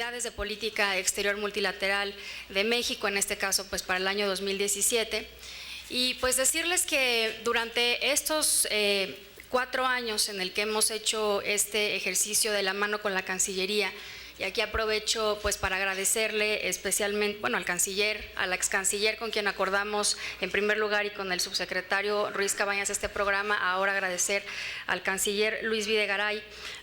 prioridades de política exterior multilateral de México, en este caso pues para el año 2017. Y pues decirles que durante estos 4 años en el que hemos hecho este ejercicio de la mano con la Cancillería, y aquí aprovecho pues para agradecerle especialmente, bueno, al canciller, a la ex canciller con quien acordamos en primer lugar y con el subsecretario Ruiz Cabañas este programa, ahora agradecer al canciller Luis Videgaray,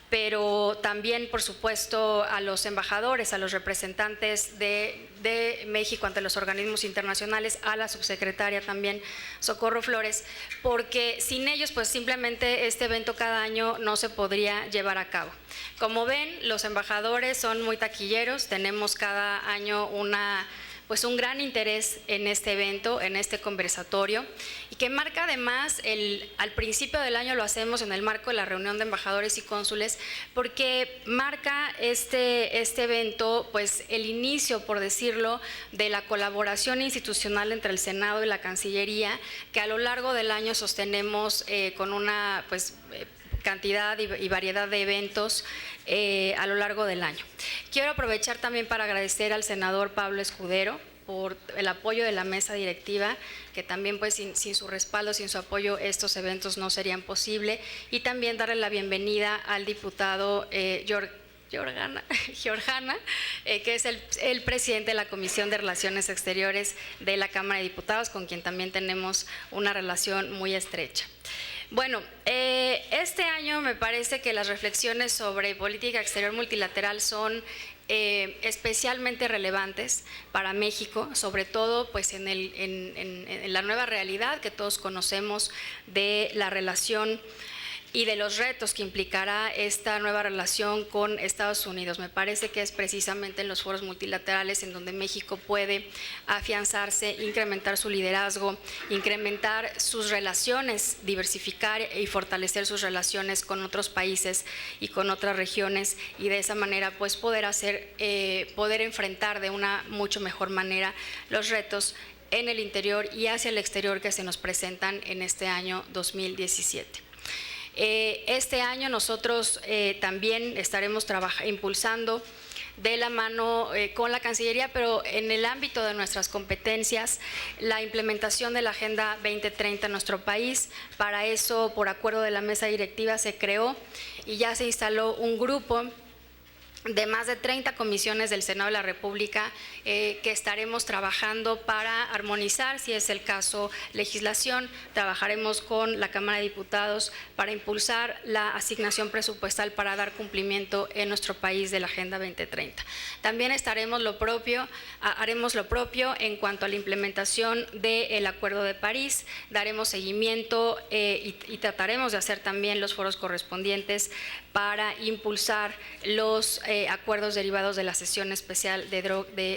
pero también, por supuesto, a los embajadores, a los representantes de México ante los organismos internacionales, a la subsecretaria también, Socorro Flores, porque sin ellos, pues simplemente este evento cada año no se podría llevar a cabo. Como ven, los embajadores son muy taquilleros, tenemos cada año un gran interés en este evento, en este conversatorio, y que marca además, al principio del año lo hacemos en el marco de la reunión de embajadores y cónsules, porque marca este evento pues el inicio, por decirlo, de la colaboración institucional entre el Senado y la Cancillería, que a lo largo del año sostenemos con una cantidad y variedad de eventos a lo largo del año. Quiero aprovechar también para agradecer al senador Pablo Escudero por el apoyo de la mesa directiva, que también pues sin su respaldo, sin su apoyo, estos eventos no serían posibles, y también darle la bienvenida al diputado Giorgana, que es el presidente de la Comisión de Relaciones Exteriores de la Cámara de Diputados, con quien también tenemos una relación muy estrecha. Bueno, este año me parece que las reflexiones sobre política exterior multilateral son especialmente relevantes para México, sobre todo pues en la nueva realidad que todos conocemos de la relación y de los retos que implicará esta nueva relación con Estados Unidos. Me parece que es precisamente en los foros multilaterales en donde México puede afianzarse, incrementar su liderazgo, incrementar sus relaciones, diversificar y fortalecer sus relaciones con otros países y con otras regiones, y de esa manera pues poder enfrentar de una mucho mejor manera los retos en el interior y hacia el exterior que se nos presentan en este año 2017. Este año nosotros también estaremos impulsando de la mano con la Cancillería, pero en el ámbito de nuestras competencias, la implementación de la Agenda 2030 en nuestro país. Para eso, por acuerdo de la mesa directiva, se creó y ya se instaló un grupo de más de 30 comisiones del Senado de la República que estaremos trabajando para armonizar, si es el caso, legislación. Trabajaremos con la Cámara de Diputados para impulsar la asignación presupuestal para dar cumplimiento en nuestro país de la Agenda 2030. También haremos lo propio en cuanto a la implementación del Acuerdo de París. Daremos seguimiento y trataremos de hacer también los foros correspondientes para impulsar los acuerdos derivados de la sesión especial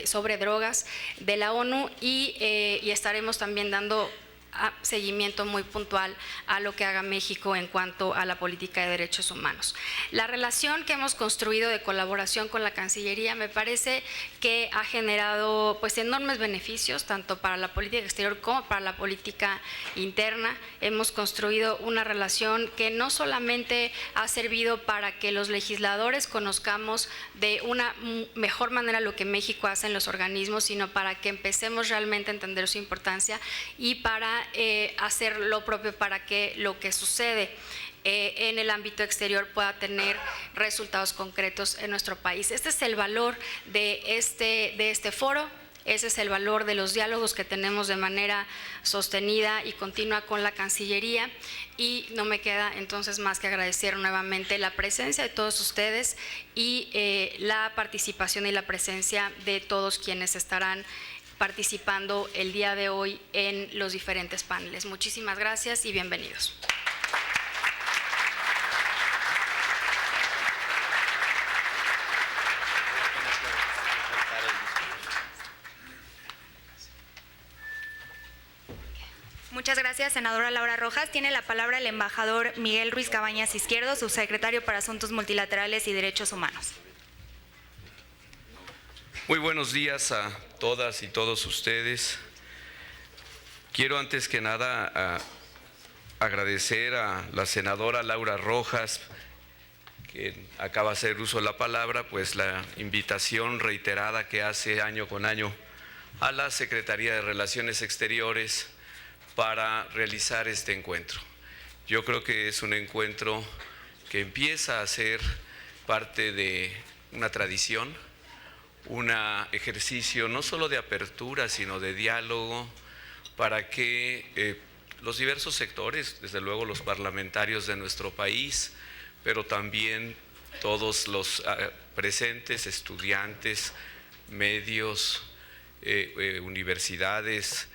sobre drogas de la ONU, y estaremos también dando seguimiento muy puntual a lo que haga México en cuanto a la política de derechos humanos. La relación que hemos construido de colaboración con la Cancillería me parece que ha generado pues enormes beneficios tanto para la política exterior como para la política interna. Hemos construido una relación que no solamente ha servido para que los legisladores conozcamos de una mejor manera lo que México hace en los organismos, sino para que empecemos realmente a entender su importancia y para hacer lo propio para que lo que sucede en el ámbito exterior pueda tener resultados concretos en nuestro país. Este es el valor de este foro. Ese es el valor de los diálogos que tenemos de manera sostenida y continua con la Cancillería, y no me queda entonces más que agradecer nuevamente la presencia de todos ustedes y la participación y la presencia de todos quienes estarán participando el día de hoy en los diferentes paneles. Muchísimas gracias y bienvenidos. Muchas gracias, senadora Laura Rojas. Tiene la palabra el embajador Miguel Ruiz Cabañas Izquierdo, subsecretario para Asuntos Multilaterales y Derechos Humanos. Muy buenos días a todas y todos ustedes. Quiero antes que nada agradecer a la senadora Laura Rojas que acaba de hacer uso de la palabra, pues la invitación reiterada que hace año con año a la Secretaría de Relaciones Exteriores para realizar este encuentro. Yo creo que es un encuentro que empieza a ser parte de una tradición, un ejercicio no solo de apertura, sino de diálogo, para que los diversos sectores, desde luego los parlamentarios de nuestro país, pero también todos los presentes, estudiantes, medios, universidades,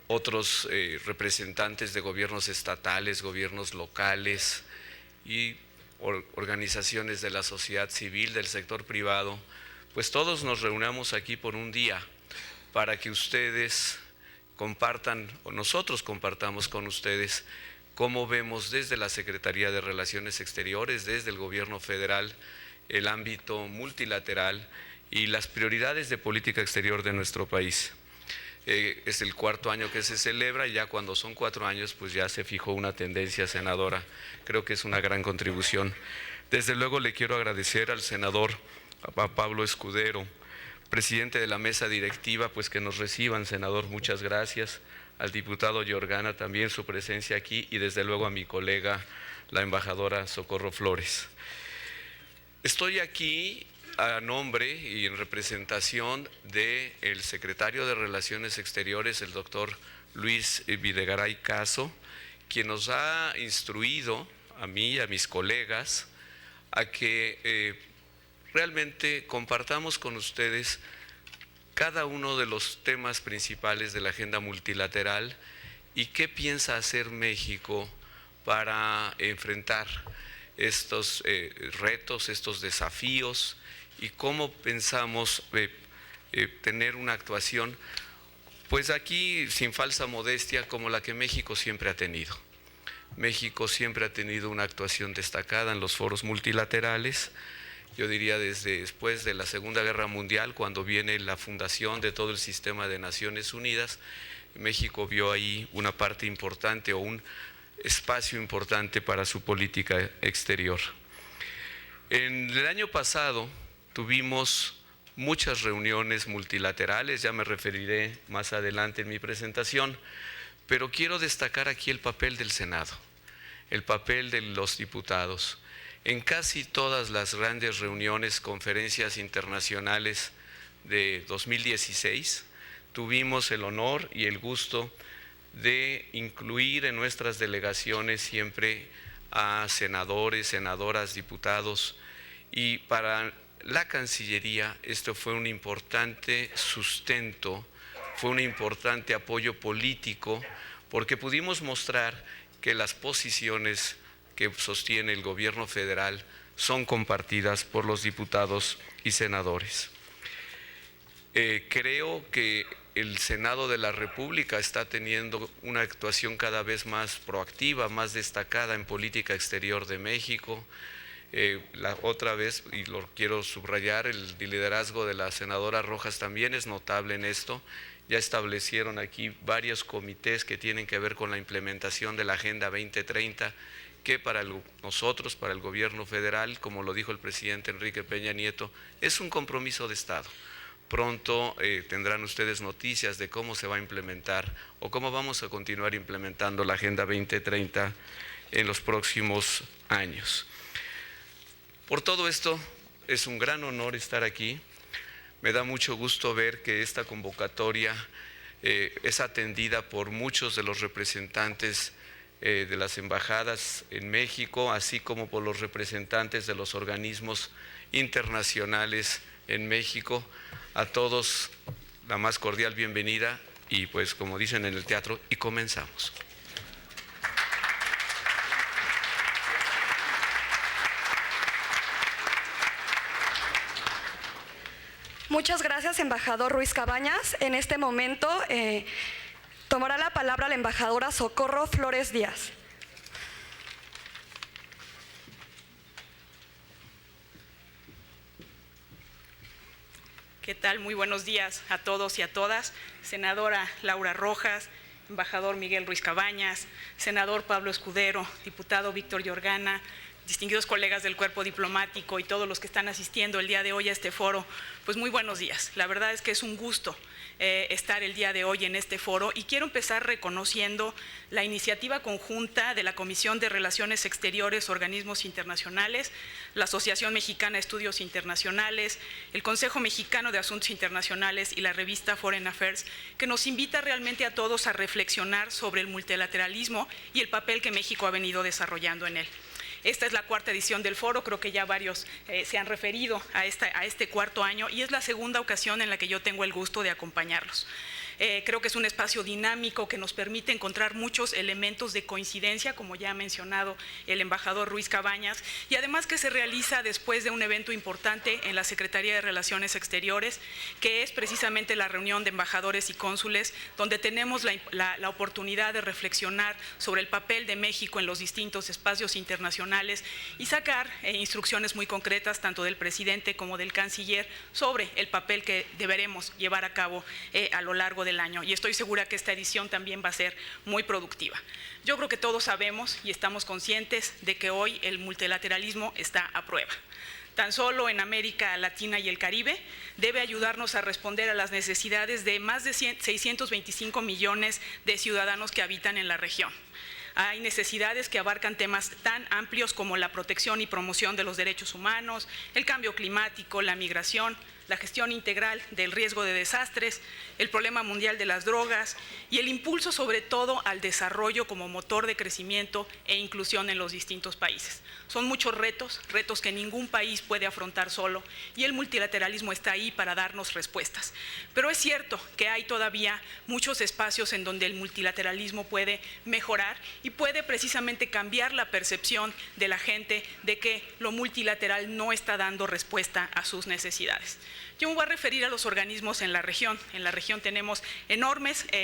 otros representantes de gobiernos estatales, gobiernos locales y organizaciones de la sociedad civil, del sector privado, pues todos nos reunamos aquí por un día para que ustedes compartan, o nosotros compartamos con ustedes, cómo vemos desde la Secretaría de Relaciones Exteriores, desde el Gobierno Federal, el ámbito multilateral y las prioridades de política exterior de nuestro país. Es el 4º año que se celebra y ya cuando son 4 años pues ya se fijó una tendencia, senadora. Creo que es una gran contribución. Desde luego le quiero agradecer al senador Pablo Escudero, presidente de la mesa directiva, pues que nos reciban, senador, muchas gracias. Al diputado Yorgana también su presencia aquí y desde luego a mi colega, la embajadora Socorro Flores. Estoy aquí a nombre y en representación del secretario de Relaciones Exteriores, el doctor Luis Videgaray Caso, quien nos ha instruido a mí y a mis colegas a que realmente compartamos con ustedes cada uno de los temas principales de la agenda multilateral y qué piensa hacer México para enfrentar estos retos, estos desafíos y cómo pensamos tener una actuación, pues aquí sin falsa modestia, como la que México siempre ha tenido. México siempre ha tenido una actuación destacada en los foros multilaterales. Yo diría desde después de la Segunda Guerra Mundial, cuando viene la fundación de todo el sistema de Naciones Unidas, México vio ahí una parte importante o un espacio importante para su política exterior. En el año pasado tuvimos muchas reuniones multilaterales, ya me referiré más adelante en mi presentación, pero quiero destacar aquí el papel del Senado, el papel de los diputados. En casi todas las grandes reuniones, conferencias internacionales de 2016, tuvimos el honor y el gusto de incluir en nuestras delegaciones siempre a senadores, senadoras, diputados, y para la Cancillería esto fue un importante sustento, fue un importante apoyo político, porque pudimos mostrar que las posiciones que sostiene el gobierno federal son compartidas por los diputados y senadores. Creo que el Senado de la República está teniendo una actuación cada vez más proactiva, más destacada en política exterior de México. La otra vez, y lo quiero subrayar, el liderazgo de la senadora Rojas también es notable en esto. Ya establecieron aquí varios comités que tienen que ver con la implementación de la Agenda 2030, que para nosotros, para el gobierno federal, como lo dijo el presidente Enrique Peña Nieto, es un compromiso de Estado. Pronto tendrán ustedes noticias de cómo se va a implementar o cómo vamos a continuar implementando la Agenda 2030 en los próximos años. Por todo esto, es un gran honor estar aquí. Me da mucho gusto ver que esta convocatoria es atendida por muchos de los representantes de las embajadas en México, así como por los representantes de los organismos internacionales en México. A todos la más cordial bienvenida y pues como dicen en el teatro, y comenzamos. Muchas gracias, embajador Ruiz Cabañas. En este momento tomará la palabra la embajadora Socorro Flores Díaz. ¿Qué tal? Muy buenos días a todos y a todas. Senadora Laura Rojas, embajador Miguel Ruiz Cabañas, senador Pablo Escudero, diputado Víctor Yorgana, distinguidos colegas del cuerpo diplomático y todos los que están asistiendo el día de hoy a este foro, pues muy buenos días. La verdad es que es un gusto estar el día de hoy en este foro y quiero empezar reconociendo la iniciativa conjunta de la Comisión de Relaciones Exteriores, Organismos Internacionales, la Asociación Mexicana de Estudios Internacionales, el Consejo Mexicano de Asuntos Internacionales y la revista Foreign Affairs, que nos invita realmente a todos a reflexionar sobre el multilateralismo y el papel que México ha venido desarrollando en él. Esta es la cuarta edición del foro, creo que ya varios se han referido a este cuarto año y es la segunda ocasión en la que yo tengo el gusto de acompañarlos. Creo que es un espacio dinámico que nos permite encontrar muchos elementos de coincidencia, como ya ha mencionado el embajador Ruiz Cabañas, y además que se realiza después de un evento importante en la Secretaría de Relaciones Exteriores, que es precisamente la reunión de embajadores y cónsules, donde tenemos la oportunidad de reflexionar sobre el papel de México en los distintos espacios internacionales y sacar instrucciones muy concretas, tanto del presidente como del canciller, sobre el papel que deberemos llevar a cabo a lo largo del año, y estoy segura que esta edición también va a ser muy productiva. Yo creo que todos sabemos y estamos conscientes de que hoy el multilateralismo está a prueba. Tan solo en América Latina y el Caribe debe ayudarnos a responder a las necesidades de más de 625 millones de ciudadanos que habitan en la región. Hay necesidades que abarcan temas tan amplios como la protección y promoción de los derechos humanos, el cambio climático, la migración, la gestión integral del riesgo de desastres, el problema mundial de las drogas y el impulso sobre todo al desarrollo como motor de crecimiento e inclusión en los distintos países. Son muchos retos que ningún país puede afrontar solo y el multilateralismo está ahí para darnos respuestas. Pero es cierto que hay todavía muchos espacios en donde el multilateralismo puede mejorar y puede precisamente cambiar la percepción de la gente de que lo multilateral no está dando respuesta a sus necesidades. Yo me voy a referir a los organismos en la región. En la región tenemos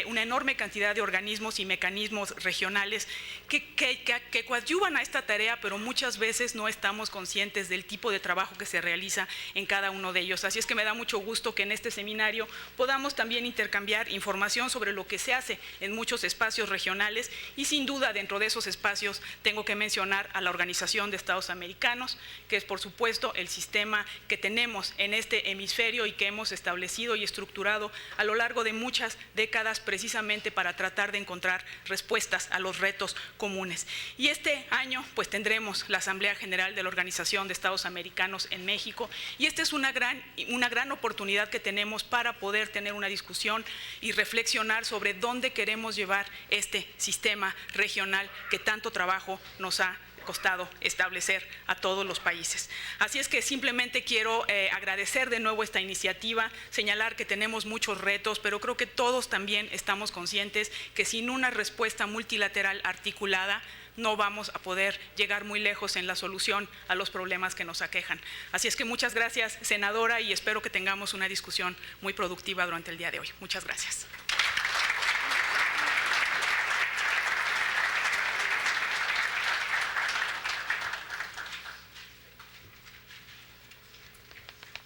una enorme cantidad de organismos y mecanismos regionales que coadyuvan a esta tarea, pero muchas veces no estamos conscientes del tipo de trabajo que se realiza en cada uno de ellos. Así es que me da mucho gusto que en este seminario podamos también intercambiar información sobre lo que se hace en muchos espacios regionales y sin duda dentro de esos espacios tengo que mencionar a la Organización de Estados Americanos, que es por supuesto el sistema que tenemos en este hemisferio y que hemos establecido y estructurado a lo largo de muchas décadas precisamente para tratar de encontrar respuestas a los retos comunes. Y este año pues tendremos la Asamblea General de la Organización de Estados Americanos en México y esta es una gran oportunidad que tenemos para poder tener una discusión y reflexionar sobre dónde queremos llevar este sistema regional que tanto trabajo nos ha costado establecer a todos los países. Así es que simplemente quiero agradecer de nuevo esta iniciativa, señalar que tenemos muchos retos, pero creo que todos también estamos conscientes que sin una respuesta multilateral articulada no vamos a poder llegar muy lejos en la solución a los problemas que nos aquejan. Así es que muchas gracias, senadora, y espero que tengamos una discusión muy productiva durante el día de hoy. Muchas gracias.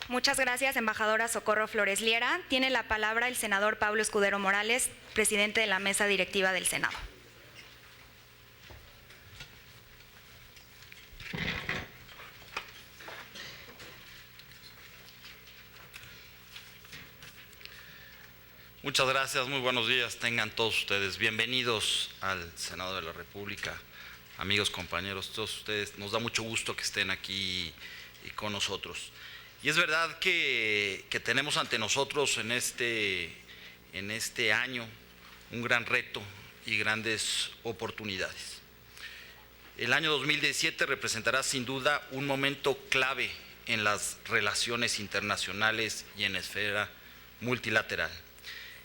Muchas gracias, embajadora Socorro Flores Liera. Tiene la palabra el senador Pablo Escudero Morales, presidente de la mesa directiva del Senado. Muchas gracias, muy buenos días, tengan todos ustedes bienvenidos al Senado de la República, amigos, compañeros, todos ustedes, nos da mucho gusto que estén aquí con nosotros. Y es verdad que tenemos ante nosotros en este año un gran reto y grandes oportunidades. El año 2017 representará sin duda un momento clave en las relaciones internacionales y en la esfera multilateral.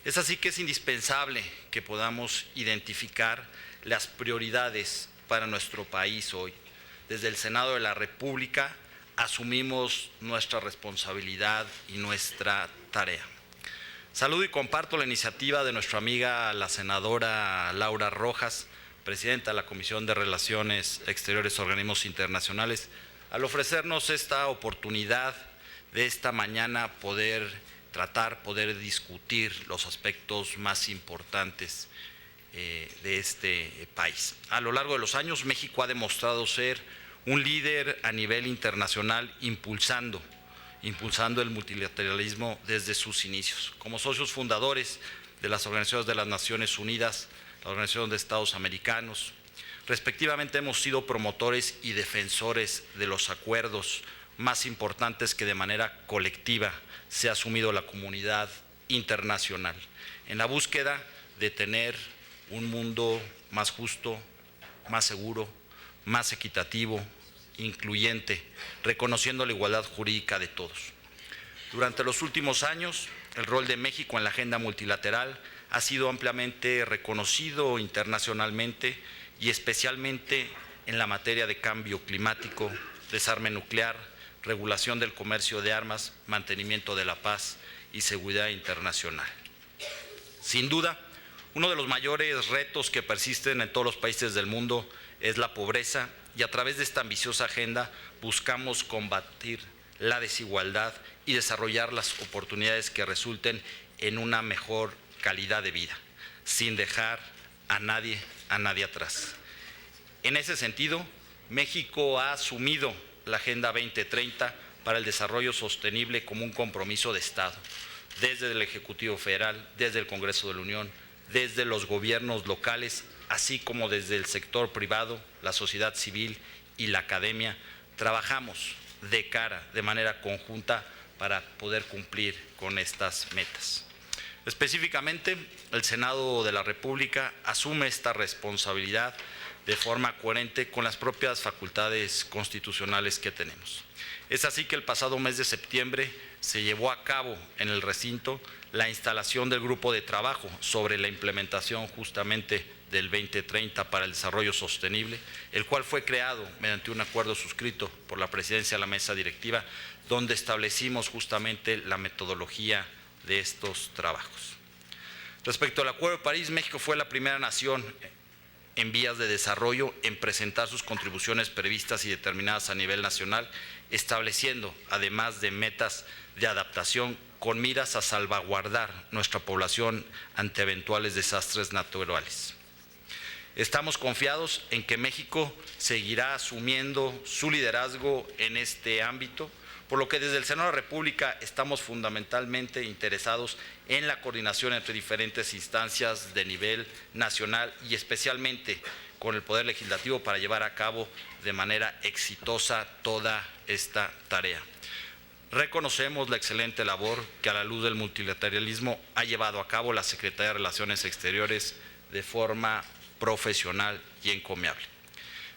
Es así que es indispensable que podamos identificar las prioridades para nuestro país hoy. Desde el Senado de la República asumimos nuestra responsabilidad y nuestra tarea. Saludo y comparto la iniciativa de nuestra amiga la senadora Laura Rojas, presidenta de la Comisión de Relaciones Exteriores y Organismos Internacionales, al ofrecernos esta oportunidad de esta mañana poder discutir los aspectos más importantes de este país. A lo largo de los años, México ha demostrado ser un líder a nivel internacional impulsando el multilateralismo desde sus inicios. Como socios fundadores de las Organizaciones de las Naciones Unidas, la Organización de Estados Americanos, respectivamente hemos sido promotores y defensores de los acuerdos más importantes que de manera colectiva se ha asumido la comunidad internacional, en la búsqueda de tener un mundo más justo, más seguro, más equitativo, incluyente, reconociendo la igualdad jurídica de todos. Durante los últimos años, el rol de México en la agenda multilateral ha sido ampliamente reconocido internacionalmente y especialmente en la materia de cambio climático, desarme nuclear, regulación del comercio de armas, mantenimiento de la paz y seguridad internacional. Sin duda, uno de los mayores retos que persisten en todos los países del mundo es la pobreza, y a través de esta ambiciosa agenda buscamos combatir la desigualdad y desarrollar las oportunidades que resulten en una mejor calidad de vida, sin dejar a nadie atrás. En ese sentido, México ha asumido la Agenda 2030 para el desarrollo sostenible como un compromiso de Estado, desde el Ejecutivo Federal, desde el Congreso de la Unión, desde los gobiernos locales, así como desde el sector privado, la sociedad civil y la academia. Trabajamos de manera conjunta para poder cumplir con estas metas. Específicamente, el Senado de la República asume esta responsabilidad de forma coherente con las propias facultades constitucionales que tenemos. Es así que el pasado mes de septiembre se llevó a cabo en el recinto la instalación del grupo de trabajo sobre la implementación justamente del 2030 para el desarrollo sostenible, el cual fue creado mediante un acuerdo suscrito por la Presidencia de la Mesa Directiva, donde establecimos justamente la metodología de estos trabajos. Respecto al Acuerdo de París, México fue la primera nación en vías de desarrollo en presentar sus contribuciones previstas y determinadas a nivel nacional, estableciendo, además de metas de adaptación, con miras a salvaguardar nuestra población ante eventuales desastres naturales. Estamos confiados en que México seguirá asumiendo su liderazgo en este ámbito, por lo que desde el Senado de la República estamos fundamentalmente interesados en la coordinación entre diferentes instancias de nivel nacional y especialmente con el Poder Legislativo para llevar a cabo de manera exitosa toda esta tarea. Reconocemos la excelente labor que a la luz del multilateralismo ha llevado a cabo la Secretaría de Relaciones Exteriores de forma profesional y encomiable.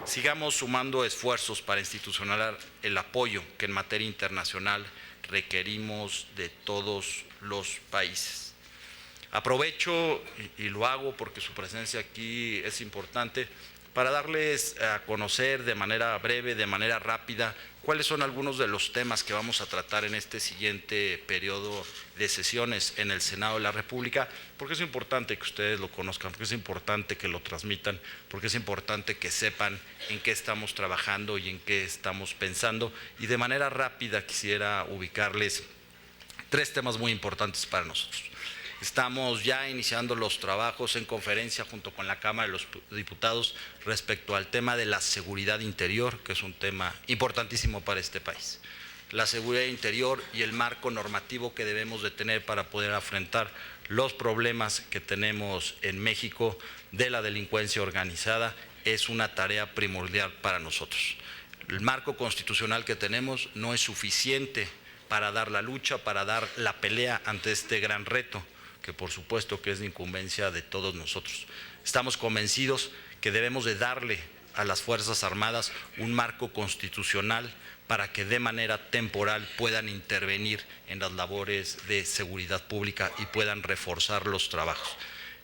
Sigamos sumando esfuerzos para institucionalizar el apoyo que en materia internacional requerimos de todos los países. Aprovecho y lo hago porque su presencia aquí es importante para darles a conocer de manera breve, de manera rápida, cuáles son algunos de los temas que vamos a tratar en este siguiente periodo de sesiones en el Senado de la República, porque es importante que ustedes lo conozcan, porque es importante que lo transmitan, porque es importante que sepan en qué estamos trabajando y en qué estamos pensando. Y de manera rápida quisiera ubicarles 3 temas muy importantes para nosotros. Estamos ya iniciando los trabajos en conferencia junto con la Cámara de los Diputados respecto al tema de la seguridad interior, que es un tema importantísimo para este país. La seguridad interior y el marco normativo que debemos de tener para poder afrontar los problemas que tenemos en México de la delincuencia organizada es una tarea primordial para nosotros. El marco constitucional que tenemos no es suficiente para dar la lucha, para dar la pelea ante este gran reto, que por supuesto que es de incumbencia de todos nosotros. Estamos convencidos que debemos de darle a las Fuerzas Armadas un marco constitucional para que de manera temporal puedan intervenir en las labores de seguridad pública y puedan reforzar los trabajos.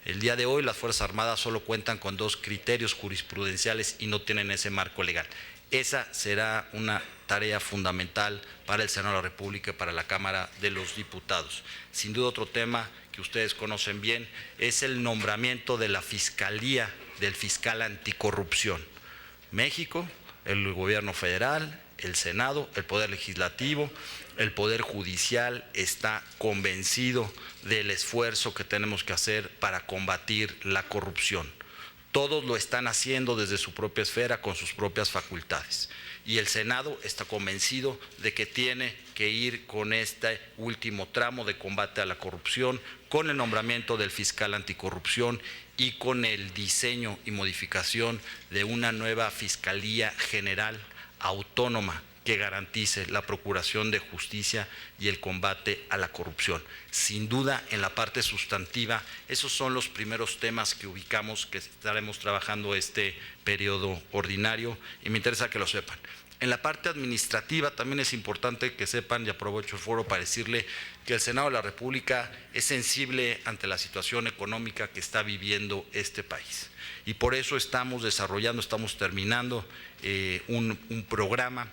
El día de hoy las Fuerzas Armadas solo cuentan con 2 criterios jurisprudenciales y no tienen ese marco legal. Esa será una tarea fundamental para el Senado de la República y para la Cámara de los Diputados. Sin duda otro tema que ustedes conocen bien es el nombramiento de la Fiscalía del Fiscal Anticorrupción. México, el Gobierno Federal, el Senado, el Poder Legislativo, el Poder Judicial está convencido del esfuerzo que tenemos que hacer para combatir la corrupción. Todos lo están haciendo desde su propia esfera, con sus propias facultades. Y el Senado está convencido de que tiene que ir con este último tramo de combate a la corrupción, con el nombramiento del fiscal anticorrupción y con el diseño y modificación de una nueva Fiscalía General autónoma que garantice la procuración de justicia y el combate a la corrupción. Sin duda, en la parte sustantiva, esos son los primeros temas que ubicamos, que estaremos trabajando este periodo ordinario, y me interesa que lo sepan. En la parte administrativa también es importante que sepan, y aprovecho el foro para decirle que el Senado de la República es sensible ante la situación económica que está viviendo este país. Y por eso estamos terminando un programa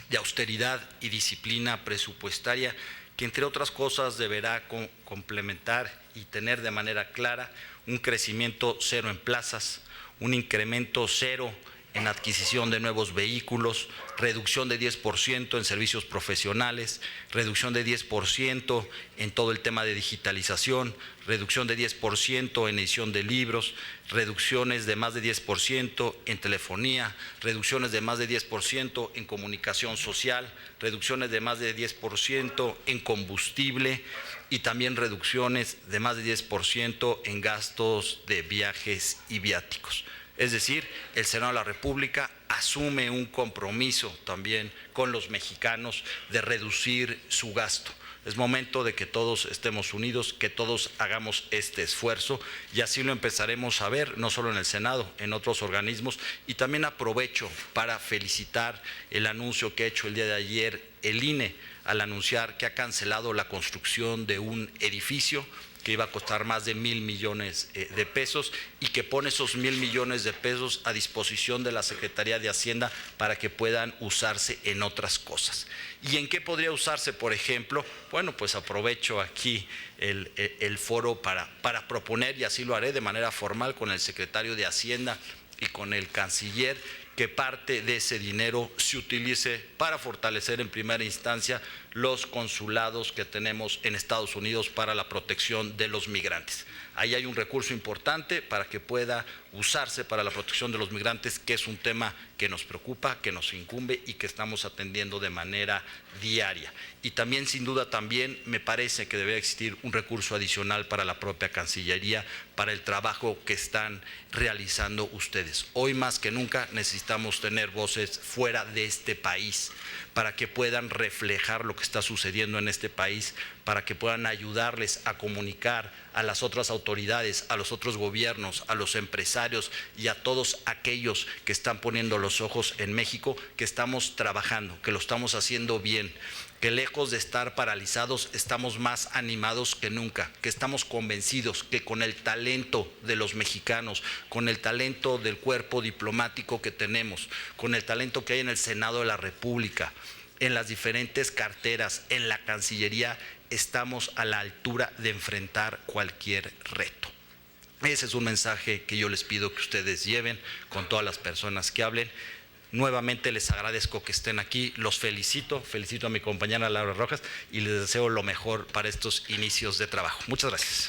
de austeridad y disciplina presupuestaria que, entre otras cosas, deberá complementar y tener de manera clara un crecimiento cero en plazas, un incremento cero en adquisición de nuevos vehículos, reducción de 10% en servicios profesionales, reducción de 10% en todo el tema de digitalización, reducción de 10% en edición de libros, reducciones de más de 10% en telefonía, reducciones de más de 10% en comunicación social, reducciones de más de 10% en combustible y también reducciones de más de 10% en gastos de viajes y viáticos. Es decir, el Senado de la República asume un compromiso también con los mexicanos de reducir su gasto. Es momento de que todos estemos unidos, que todos hagamos este esfuerzo, y así lo empezaremos a ver, no solo en el Senado, en otros organismos. Y también aprovecho para felicitar el anuncio que ha hecho el día de ayer el INE, al anunciar que ha cancelado la construcción de un edificio que iba a costar más de 1,000 millones de pesos, y que pone esos 1,000 millones de pesos a disposición de la Secretaría de Hacienda para que puedan usarse en otras cosas. ¿Y en qué podría usarse, por ejemplo? Bueno, pues aprovecho aquí el foro para proponer, y así lo haré de manera formal con el secretario de Hacienda y con el canciller, que parte de ese dinero se utilice para fortalecer en primera instancia los consulados que tenemos en Estados Unidos para la protección de los migrantes. Ahí hay un recurso importante para que pueda usarse para la protección de los migrantes, que es un tema que nos preocupa, que nos incumbe y que estamos atendiendo de manera diaria. Y también, sin duda, también me parece que debe existir un recurso adicional para la propia Cancillería, para el trabajo que están realizando ustedes. Hoy más que nunca necesitamos tener voces fuera de este país para que puedan reflejar lo que está sucediendo en este país, para que puedan ayudarles a comunicar a las otras autoridades, a los otros gobiernos, a los empresarios y a todos aquellos que están poniendo los ojos en México, que estamos trabajando, que lo estamos haciendo bien, que lejos de estar paralizados estamos más animados que nunca, que estamos convencidos que con el talento de los mexicanos, con el talento del cuerpo diplomático que tenemos, con el talento que hay en el Senado de la República, en las diferentes carteras, en la Cancillería, estamos a la altura de enfrentar cualquier reto. Ese es un mensaje que yo les pido que ustedes lleven con todas las personas que hablen. Nuevamente les agradezco que estén aquí, los felicito a mi compañera Laura Rojas y les deseo lo mejor para estos inicios de trabajo. Muchas gracias.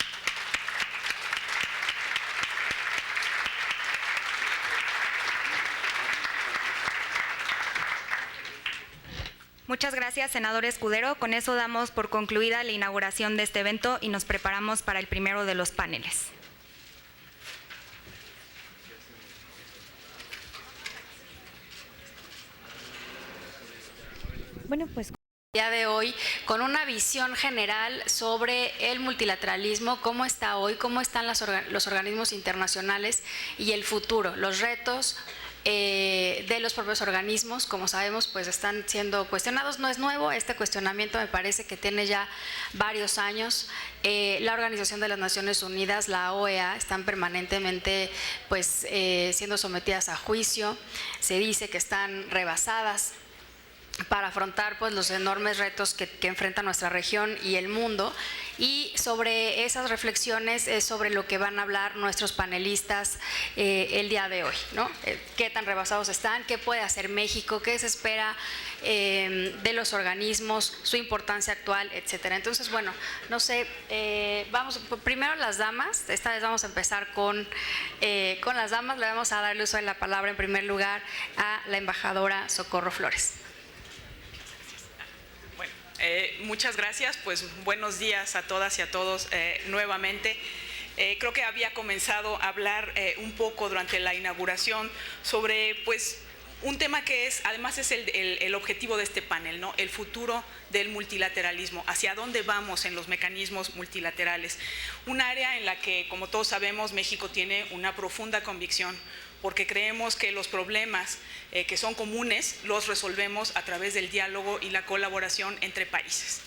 Muchas gracias, senador Escudero. Con eso damos por concluida la inauguración de este evento y nos preparamos para el primero de los paneles. Bueno, pues día de hoy con una visión general sobre el multilateralismo, cómo está hoy, cómo están los organismos internacionales y el futuro, los retos de los propios organismos. Como sabemos, pues están siendo cuestionados. No es nuevo, este cuestionamiento me parece que tiene ya varios años. La Organización de las Naciones Unidas, la OEA, están permanentemente pues siendo sometidas a juicio. Se dice que están rebasadas para afrontar pues los enormes retos que enfrenta nuestra región y el mundo. Y sobre esas reflexiones es sobre lo que van a hablar nuestros panelistas el día de hoy, ¿no? ¿Qué tan rebasados están? ¿Qué puede hacer México? ¿Qué se espera de los organismos? Su importancia actual, etcétera. Entonces, bueno, no sé, vamos primero las damas. Esta vez vamos a empezar con las damas. Le vamos a dar el uso de la palabra en primer lugar a la embajadora Socorro Flores. Muchas gracias, pues buenos días a todas y a todos nuevamente. Creo que había comenzado a hablar un poco durante la inauguración sobre pues un tema que además es el objetivo de este panel, ¿no? El futuro del multilateralismo, hacia dónde vamos en los mecanismos multilaterales. Un área en la que, como todos sabemos, México tiene una profunda convicción, porque creemos que los problemas que son comunes los resolvemos a través del diálogo y la colaboración entre países.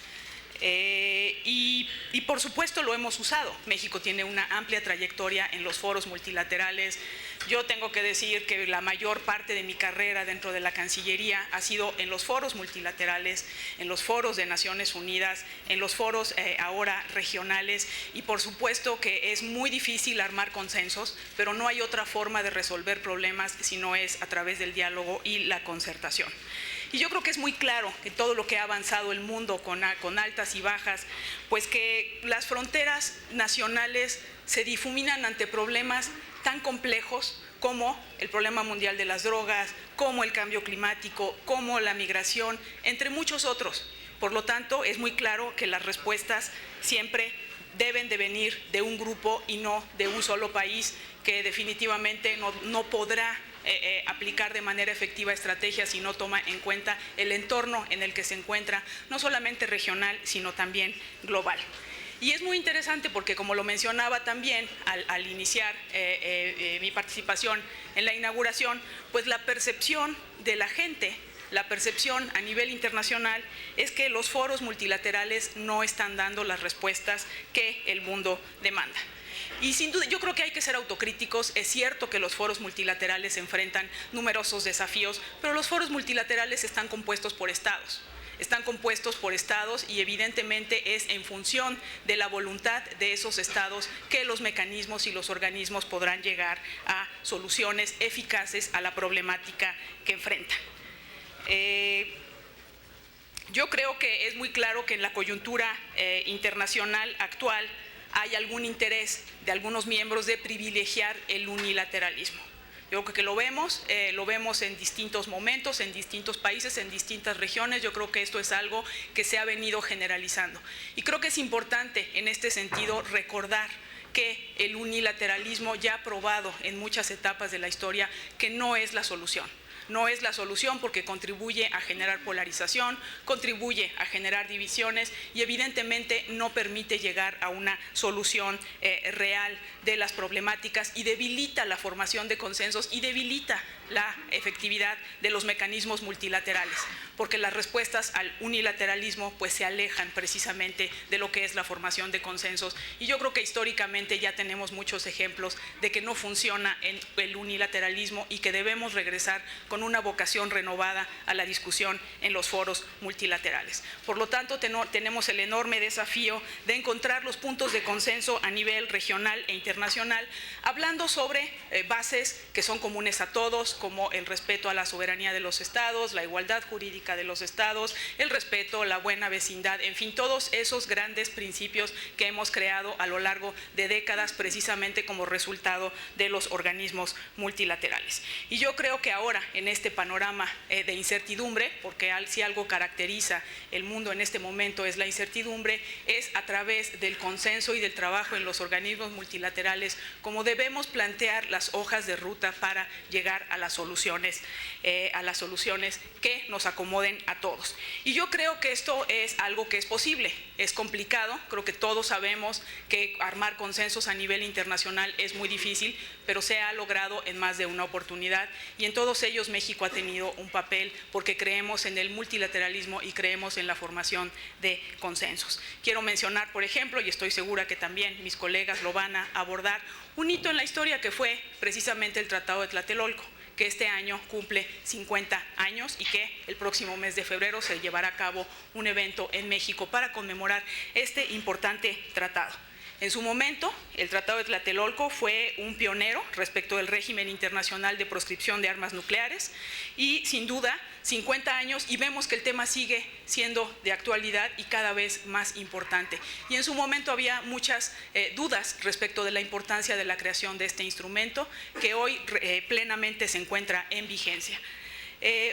Y por supuesto lo hemos usado. México tiene una amplia trayectoria en los foros multilaterales. Yo tengo que decir que la mayor parte de mi carrera dentro de la Cancillería ha sido en los foros multilaterales, en los foros de Naciones Unidas, en los foros ahora regionales, y por supuesto que es muy difícil armar consensos, pero no hay otra forma de resolver problemas si no es a través del diálogo y la concertación. Y yo creo que es muy claro que todo lo que ha avanzado el mundo con altas y bajas, pues que las fronteras nacionales se difuminan ante problemas tan complejos como el problema mundial de las drogas, como el cambio climático, como la migración, entre muchos otros. Por lo tanto, es muy claro que las respuestas siempre deben de venir de un grupo y no de un solo país, que definitivamente no podrá aplicar de manera efectiva estrategias si no toma en cuenta el entorno en el que se encuentra, no solamente regional, sino también global. Y es muy interesante porque, como lo mencionaba también al iniciar mi participación en la inauguración, pues la percepción de la gente, la percepción a nivel internacional es que los foros multilaterales no están dando las respuestas que el mundo demanda. Y sin duda, yo creo que hay que ser autocríticos. Es cierto que los foros multilaterales enfrentan numerosos desafíos, pero los foros multilaterales están compuestos por estados. Están compuestos por estados y evidentemente es en función de la voluntad de esos estados que los mecanismos y los organismos podrán llegar a soluciones eficaces a la problemática que enfrentan. Yo creo que es muy claro que en la coyuntura internacional actual hay algún interés de algunos miembros de privilegiar el unilateralismo. Yo creo que lo vemos en distintos momentos, en distintos países, en distintas regiones. Yo creo que esto es algo que se ha venido generalizando. Y creo que es importante en este sentido recordar que el unilateralismo ya ha probado en muchas etapas de la historia que no es la solución. No es la solución porque contribuye a generar polarización, contribuye a generar divisiones y evidentemente no permite llegar a una solución real de las problemáticas y debilita la formación de consensos y debilita la efectividad de los mecanismos multilaterales, porque las respuestas al unilateralismo pues se alejan precisamente de lo que es la formación de consensos. Y yo creo que históricamente ya tenemos muchos ejemplos de que no funciona el unilateralismo y que debemos regresar con una vocación renovada a la discusión en los foros multilaterales. Por lo tanto, tenemos el enorme desafío de encontrar los puntos de consenso a nivel regional e internacional, hablando sobre bases que son comunes a todos, como el respeto a la soberanía de los estados, la igualdad jurídica de los estados, el respeto, la buena vecindad, en fin, todos esos grandes principios que hemos creado a lo largo de décadas precisamente como resultado de los organismos multilaterales. Y yo creo que ahora, en este panorama de incertidumbre, porque si algo caracteriza el mundo en este momento es la incertidumbre, es a través del consenso y del trabajo en los organismos multilaterales como debemos plantear las hojas de ruta para llegar a las soluciones que nos acomoden a todos. Y yo creo que esto es algo que es posible, es complicado, creo que todos sabemos que armar consensos a nivel internacional es muy difícil, pero se ha logrado en más de una oportunidad y en todos ellos México ha tenido un papel porque creemos en el multilateralismo y creemos en la formación de consensos. Quiero mencionar, por ejemplo, y estoy segura que también mis colegas lo van a abordar, un hito en la historia que fue precisamente el Tratado de Tlatelolco, que este año cumple 50 años y que el próximo mes de febrero se llevará a cabo un evento en México para conmemorar este importante tratado. En su momento, el Tratado de Tlatelolco fue un pionero respecto del régimen internacional de proscripción de armas nucleares y, sin duda, 50 años y vemos que el tema sigue siendo de actualidad y cada vez más importante. Y en su momento había muchas dudas respecto de la importancia de la creación de este instrumento que hoy plenamente se encuentra en vigencia.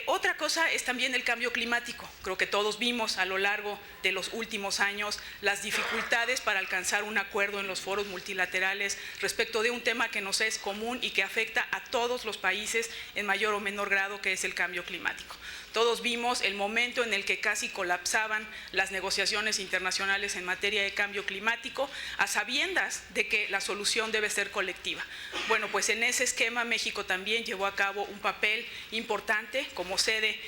Otra cosa es también el cambio climático. Creo que todos vimos a lo largo de los últimos años las dificultades para alcanzar un acuerdo en los foros multilaterales respecto de un tema que nos es común y que afecta a todos los países en mayor o menor grado, que es el cambio climático. Todos vimos el momento en el que casi colapsaban las negociaciones internacionales en materia de cambio climático, a sabiendas de que la solución debe ser colectiva. Bueno, pues en ese esquema México también llevó a cabo un papel importante como sede,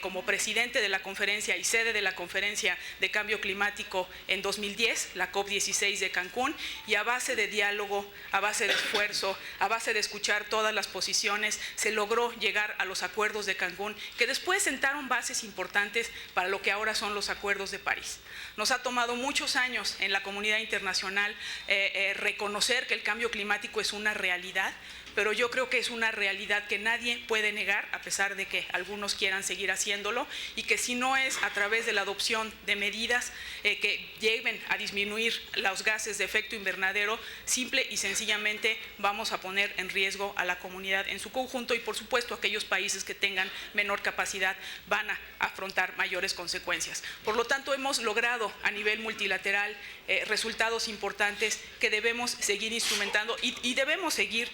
como presidente de la conferencia y sede de la conferencia de cambio climático en 2010, la COP16 de Cancún, y a base de diálogo, a base de esfuerzo, a base de escuchar todas las posiciones, se logró llegar a los acuerdos de Cancún, que después sentaron bases importantes para lo que ahora son los acuerdos de París. Nos ha tomado muchos años en la comunidad internacional reconocer que el cambio climático es una realidad, pero yo creo que es una realidad que nadie puede negar, a pesar de que algunos quieran seguir haciéndolo, y que si no es a través de la adopción de medidas que lleven a disminuir los gases de efecto invernadero, simple y sencillamente vamos a poner en riesgo a la comunidad en su conjunto y, por supuesto, aquellos países que tengan menor capacidad van a afrontar mayores consecuencias. Por lo tanto, hemos logrado a nivel multilateral resultados importantes que debemos seguir instrumentando y debemos seguir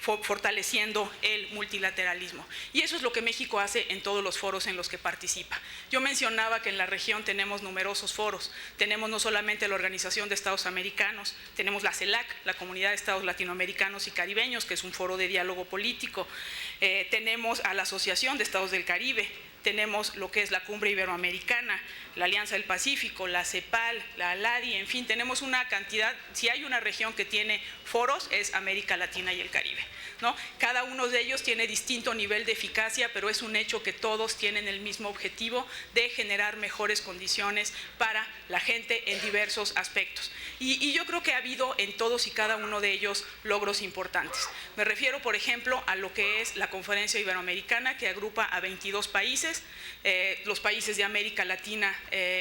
fortaleciendo el multilateralismo. Y eso es lo que México hace en todos los foros en los que participa. Yo mencionaba que en la región tenemos numerosos foros. Tenemos no solamente la Organización de Estados Americanos, tenemos la CELAC, la Comunidad de Estados Latinoamericanos y Caribeños, que es un foro de diálogo político. Tenemos a la Asociación de Estados del Caribe, tenemos lo que es la Cumbre Iberoamericana, la Alianza del Pacífico, la CEPAL, la ALADI, en fin, tenemos una cantidad. Si hay una región que tiene foros es América Latina y el Caribe, ¿no? Cada uno de ellos tiene distinto nivel de eficacia, pero es un hecho que todos tienen el mismo objetivo de generar mejores condiciones para la gente en diversos aspectos. Y yo creo que ha habido en todos y cada uno de ellos logros importantes. Me refiero, por ejemplo, a lo que es la Conferencia Iberoamericana, que agrupa a 22 países, los países de América Latina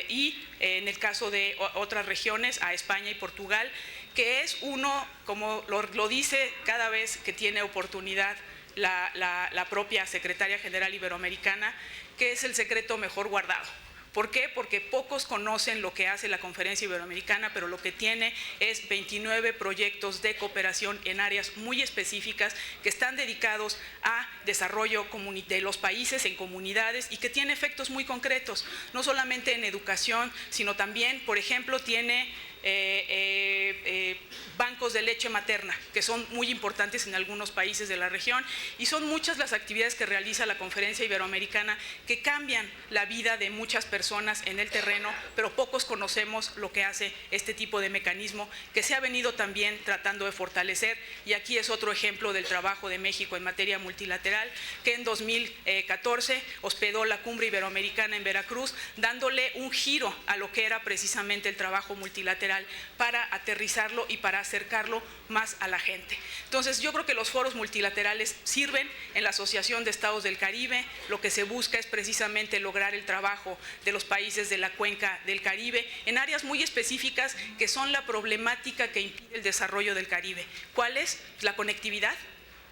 y en el caso de otras regiones, a España y Portugal, que es uno, como lo dice cada vez que tiene oportunidad la propia Secretaria General Iberoamericana, que es el secreto mejor guardado. ¿Por qué? Porque pocos conocen lo que hace la Conferencia Iberoamericana, pero lo que tiene es 29 proyectos de cooperación en áreas muy específicas que están dedicados a desarrollo de los países en comunidades y que tiene efectos muy concretos, no solamente en educación, sino también, por ejemplo, tiene bancos de leche materna, que son muy importantes en algunos países de la región, y son muchas las actividades que realiza la Conferencia Iberoamericana que cambian la vida de muchas personas en el terreno, pero pocos conocemos lo que hace este tipo de mecanismo que se ha venido también tratando de fortalecer. Y aquí es otro ejemplo del trabajo de México en materia multilateral, que en 2014 hospedó la Cumbre Iberoamericana en Veracruz, dándole un giro a lo que era precisamente el trabajo multilateral para aterrizarlo y para acercarlo más a la gente. Entonces, yo creo que los foros multilaterales sirven. En la Asociación de Estados del Caribe, lo que se busca es precisamente lograr el trabajo de los países de la cuenca del Caribe en áreas muy específicas que son la problemática que impide el desarrollo del Caribe. ¿Cuál es? La conectividad.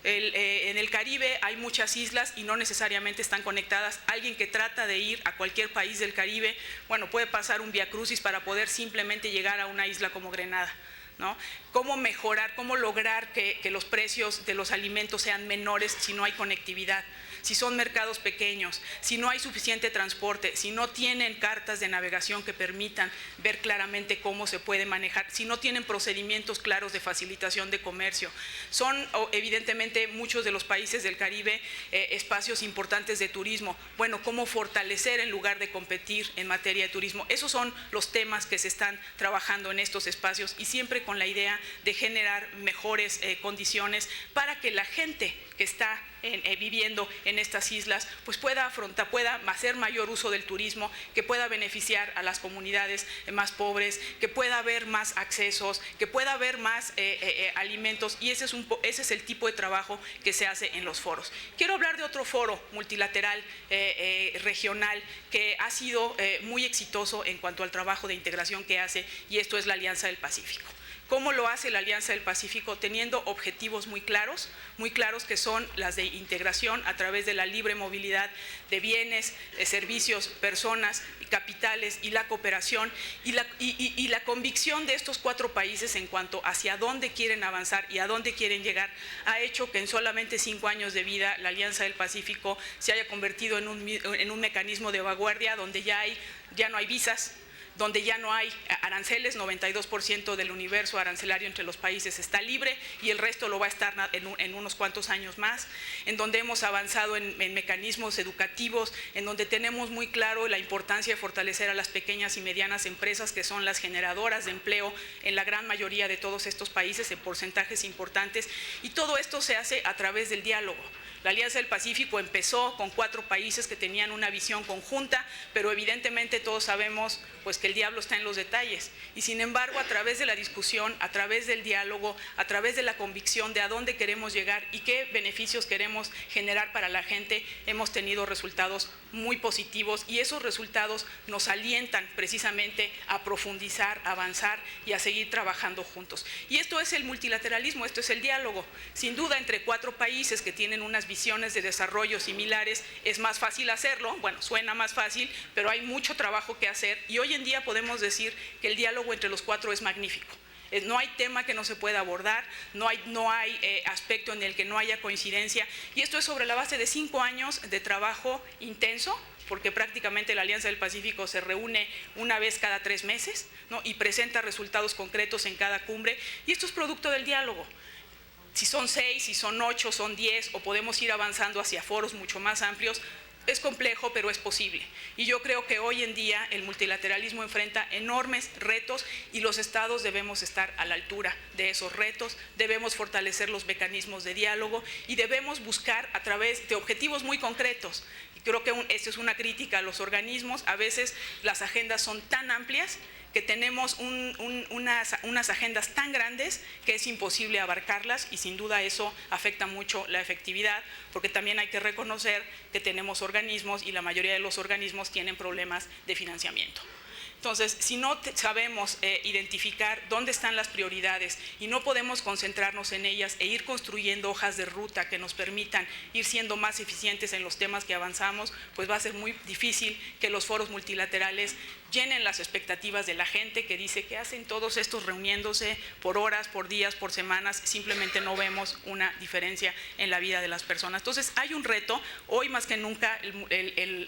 En el Caribe hay muchas islas y no necesariamente están conectadas. Alguien que trata de ir a cualquier país del Caribe, bueno, puede pasar un viacrucis para poder simplemente llegar a una isla como Grenada, ¿no? ¿Cómo mejorar, cómo lograr que los precios de los alimentos sean menores si no hay conectividad? Si son mercados pequeños, si no hay suficiente transporte, si no tienen cartas de navegación que permitan ver claramente cómo se puede manejar, si no tienen procedimientos claros de facilitación de comercio. Son evidentemente muchos de los países del Caribe espacios importantes de turismo. Bueno, ¿cómo fortalecer en lugar de competir en materia de turismo? Esos son los temas que se están trabajando en estos espacios y siempre con la idea de generar mejores condiciones para que la gente que está viviendo en estas islas pues pueda hacer mayor uso del turismo, que pueda beneficiar a las comunidades más pobres, que pueda haber más accesos, que pueda haber más alimentos, y ese es el tipo de trabajo que se hace en los foros. Quiero hablar de otro foro multilateral regional que ha sido muy exitoso en cuanto al trabajo de integración que hace, y esto es la Alianza del Pacífico. ¿Cómo lo hace la Alianza del Pacífico? Teniendo objetivos muy claros que son las de integración a través de la libre movilidad de bienes, de servicios, personas, capitales y la cooperación y la convicción de estos 4 países en cuanto hacia dónde quieren avanzar y a dónde quieren llegar ha hecho que en solamente 5 años de vida la Alianza del Pacífico se haya convertido en un mecanismo de vanguardia donde ya no hay visas, donde ya no hay aranceles, 92% del universo arancelario entre los países está libre y el resto lo va a estar en unos cuantos años más, en donde hemos avanzado en mecanismos educativos, en donde tenemos muy claro la importancia de fortalecer a las pequeñas y medianas empresas que son las generadoras de empleo en la gran mayoría de todos estos países en porcentajes importantes, y todo esto se hace a través del diálogo. La Alianza del Pacífico empezó con 4 países que tenían una visión conjunta, pero evidentemente todos sabemos pues, que el diablo está en los detalles. Y sin embargo, a través de la discusión, a través del diálogo, a través de la convicción de a dónde queremos llegar y qué beneficios queremos generar para la gente, hemos tenido resultados muy positivos, y esos resultados nos alientan precisamente a profundizar, a avanzar y a seguir trabajando juntos. Y esto es el multilateralismo, esto es el diálogo. Sin duda, entre 4 países que tienen unas visiones de desarrollo similares, es más fácil hacerlo. Bueno, suena más fácil, pero hay mucho trabajo que hacer, y hoy en día podemos decir que el diálogo entre los 4 es magnífico. No hay tema que no se pueda abordar, no hay aspecto en el que no haya coincidencia, y esto es sobre la base de 5 años de trabajo intenso, porque prácticamente la Alianza del Pacífico se reúne una vez cada 3 meses, ¿no? Y presenta resultados concretos en cada cumbre, y esto es producto del diálogo. Si son 6, si son 8, son 10, o podemos ir avanzando hacia foros mucho más amplios. Es complejo, pero es posible. Y yo creo que hoy en día el multilateralismo enfrenta enormes retos, y los estados debemos estar a la altura de esos retos, debemos fortalecer los mecanismos de diálogo y debemos buscar a través de objetivos muy concretos. Y creo que esto es una crítica a los organismos. A veces las agendas son tan amplias que tenemos unas agendas tan grandes que es imposible abarcarlas, y sin duda eso afecta mucho la efectividad, porque también hay que reconocer que tenemos organismos y la mayoría de los organismos tienen problemas de financiamiento. Entonces, si no sabemos identificar dónde están las prioridades y no podemos concentrarnos en ellas e ir construyendo hojas de ruta que nos permitan ir siendo más eficientes en los temas que avanzamos, pues va a ser muy difícil que los foros multilaterales llenen las expectativas de la gente que dice que hacen todos estos reuniéndose por horas, por días, por semanas. Simplemente no vemos una diferencia en la vida de las personas. Entonces hay un reto. Hoy más que nunca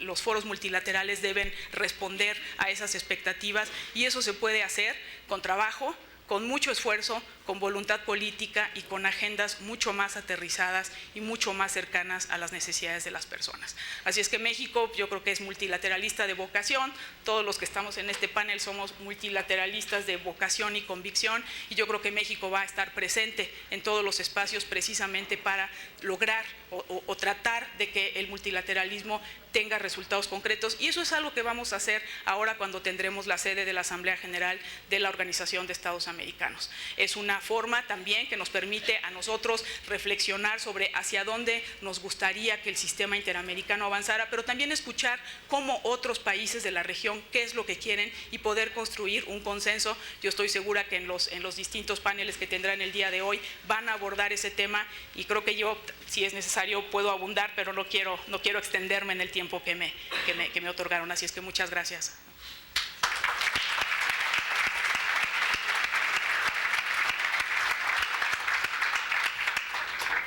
los foros multilaterales deben responder a esas expectativas, y eso se puede hacer con trabajo, con mucho esfuerzo, con voluntad política y con agendas mucho más aterrizadas y mucho más cercanas a las necesidades de las personas. Así es que México, yo creo que es multilateralista de vocación. Todos los que estamos en este panel somos multilateralistas de vocación y convicción, y yo creo que México va a estar presente en todos los espacios precisamente para lograr o tratar de que el multilateralismo tenga resultados concretos, y eso es algo que vamos a hacer ahora cuando tendremos la sede de la Asamblea General de la Organización de Estados Americanos. Es una forma también que nos permite a nosotros reflexionar sobre hacia dónde nos gustaría que el sistema interamericano avanzara, pero también escuchar cómo otros países de la región, qué es lo que quieren, y poder construir un consenso. Yo estoy segura que en los distintos paneles que tendrán el día de hoy van a abordar ese tema, y creo que yo, si es necesario, puedo abundar, pero no quiero extenderme en el tiempo que me otorgaron. Así es que muchas gracias.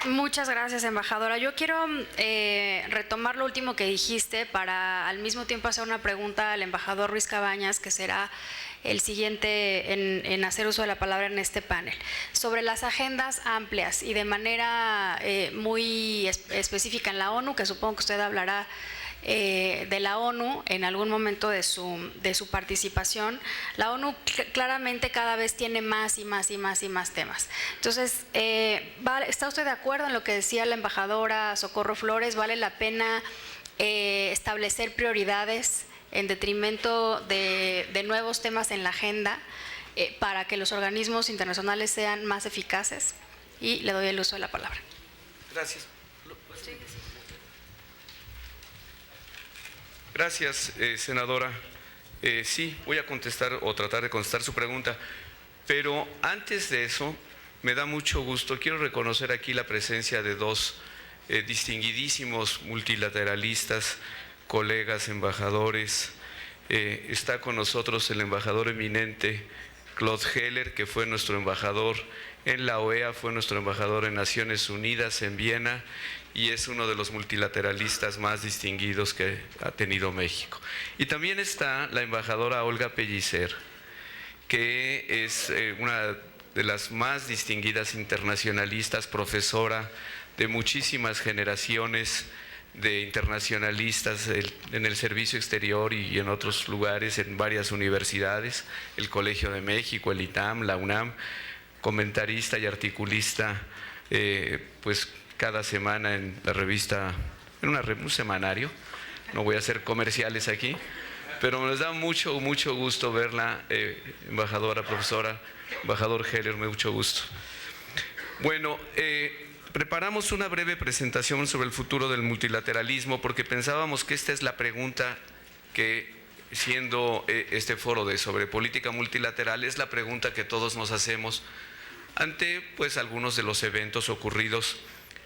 Muchas gracias, embajadora. Yo quiero retomar lo último que dijiste para al mismo tiempo hacer una pregunta al embajador Ruiz Cabañas, que será el siguiente en hacer uso de la palabra en este panel, sobre las agendas amplias y de manera muy específica en la ONU, que supongo que usted hablará de la ONU en algún momento de su participación, la ONU claramente cada vez tiene más y más temas. Entonces, ¿está usted de acuerdo en lo que decía la embajadora Socorro Flores? ¿Vale la pena establecer prioridades en detrimento de nuevos temas en la agenda para que los organismos internacionales sean más eficaces? Y le doy el uso de la palabra. Gracias. Gracias, senadora. Sí, voy a contestar o tratar de contestar su pregunta, pero antes de eso, me da mucho gusto, quiero reconocer aquí la presencia de dos distinguidísimos multilateralistas, colegas, embajadores. Está con nosotros el embajador eminente Claude Heller, que fue nuestro embajador en la OEA, fue nuestro embajador en Naciones Unidas, en Viena, y es uno de los multilateralistas más distinguidos que ha tenido México. Y también está la embajadora Olga Pellicer, que es una de las más distinguidas internacionalistas, profesora de muchísimas generaciones de internacionalistas en el servicio exterior y en otros lugares, en varias universidades, el Colegio de México, el ITAM, la UNAM, comentarista y articulista, pues cada semana en la revista, en un semanario. No voy a hacer comerciales aquí, pero nos da mucho gusto verla, embajadora, profesora, embajador Heller, mucho gusto. Bueno, preparamos una breve presentación sobre el futuro del multilateralismo porque pensábamos que esta es la pregunta que, siendo este foro sobre política multilateral, es la pregunta que todos nos hacemos ante pues algunos de los eventos ocurridos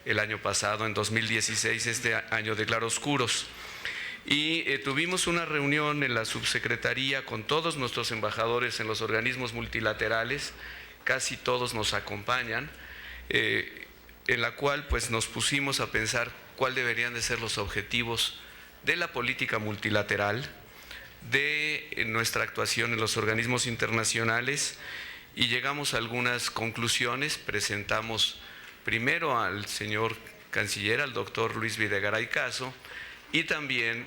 el año pasado, en 2016, este año de claroscuros. Y tuvimos una reunión en la subsecretaría con todos nuestros embajadores en los organismos multilaterales, casi todos nos acompañan, en la cual pues nos pusimos a pensar cuáles deberían de ser los objetivos de la política multilateral, de nuestra actuación en los organismos internacionales, y llegamos a algunas conclusiones. Presentamos primero al señor canciller, al doctor Luis Videgaray Caso, y también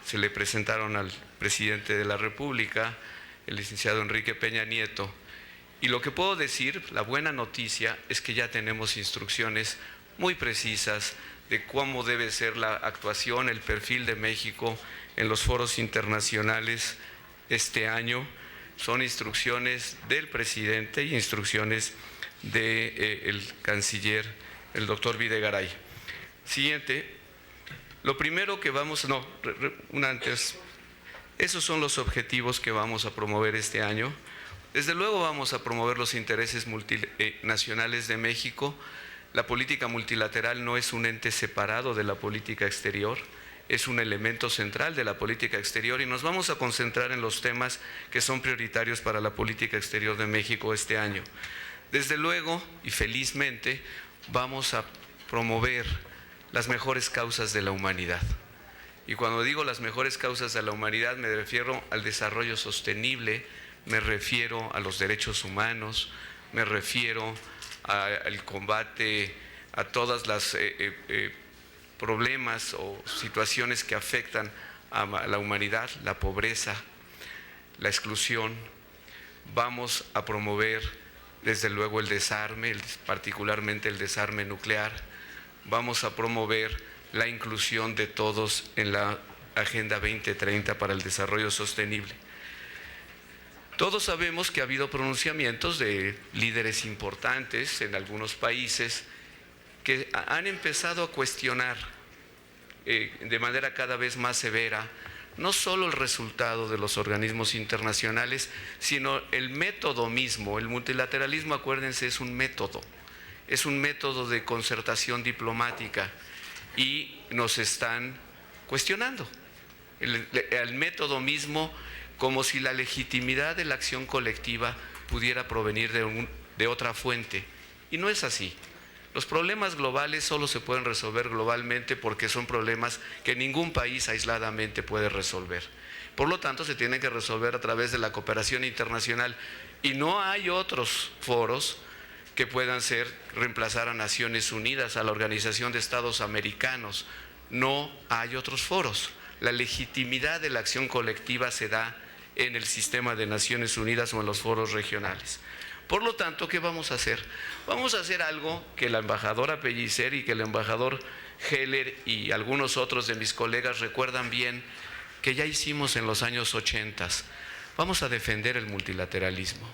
se le presentaron al presidente de la República, el licenciado Enrique Peña Nieto. Y lo que puedo decir, la buena noticia, es que ya tenemos instrucciones muy precisas de cómo debe ser la actuación, el perfil de México en los foros internacionales este año. Son instrucciones del presidente y instrucciones del canciller, el doctor Videgaray. Siguiente. Lo primero que vamos, esos son los objetivos que vamos a promover este año. Desde luego vamos a promover los intereses multinacionales de México. La política multilateral no es un ente separado de la política exterior, es un elemento central de la política exterior, y nos vamos a concentrar en los temas que son prioritarios para la política exterior de México este año. Desde luego, y felizmente, vamos a promover las mejores causas de la humanidad. Y cuando digo las mejores causas de la humanidad, me refiero al desarrollo sostenible, me refiero a los derechos humanos, me refiero al combate a todas las problemas o situaciones que afectan a la humanidad, la pobreza, la exclusión. Vamos a promover desde luego el desarme, particularmente el desarme nuclear. Vamos a promover la inclusión de todos en la Agenda 2030 para el desarrollo sostenible. Todos sabemos que ha habido pronunciamientos de líderes importantes en algunos países que han empezado a cuestionar de manera cada vez más severa no solo el resultado de los organismos internacionales, sino el método mismo. El multilateralismo, acuérdense, es un método de concertación diplomática, y nos están cuestionando el método mismo, como si la legitimidad de la acción colectiva pudiera provenir de otra fuente, y no es así. Los problemas globales solo se pueden resolver globalmente porque son problemas que ningún país aisladamente puede resolver. Por lo tanto, se tienen que resolver a través de la cooperación internacional, y no hay otros foros que puedan reemplazar a Naciones Unidas, a la Organización de Estados Americanos. no hay otros foros. La legitimidad de la acción colectiva se da en el sistema de Naciones Unidas o en los foros regionales. Por lo tanto, ¿qué vamos a hacer? Vamos a hacer algo que la embajadora Pellicer y que el embajador Heller y algunos otros de mis colegas recuerdan bien que ya hicimos en los años 80. Vamos a defender el multilateralismo.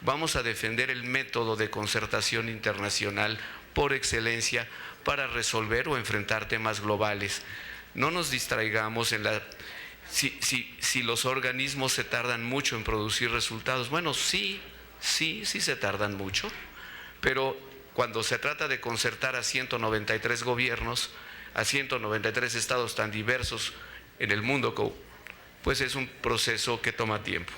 Vamos a defender el método de concertación internacional por excelencia para resolver o enfrentar temas globales. No nos distraigamos en la... Si los organismos se tardan mucho en producir resultados, bueno, sí se tardan mucho, pero cuando se trata de concertar a 193 gobiernos, a 193 estados tan diversos en el mundo, pues es un proceso que toma tiempo.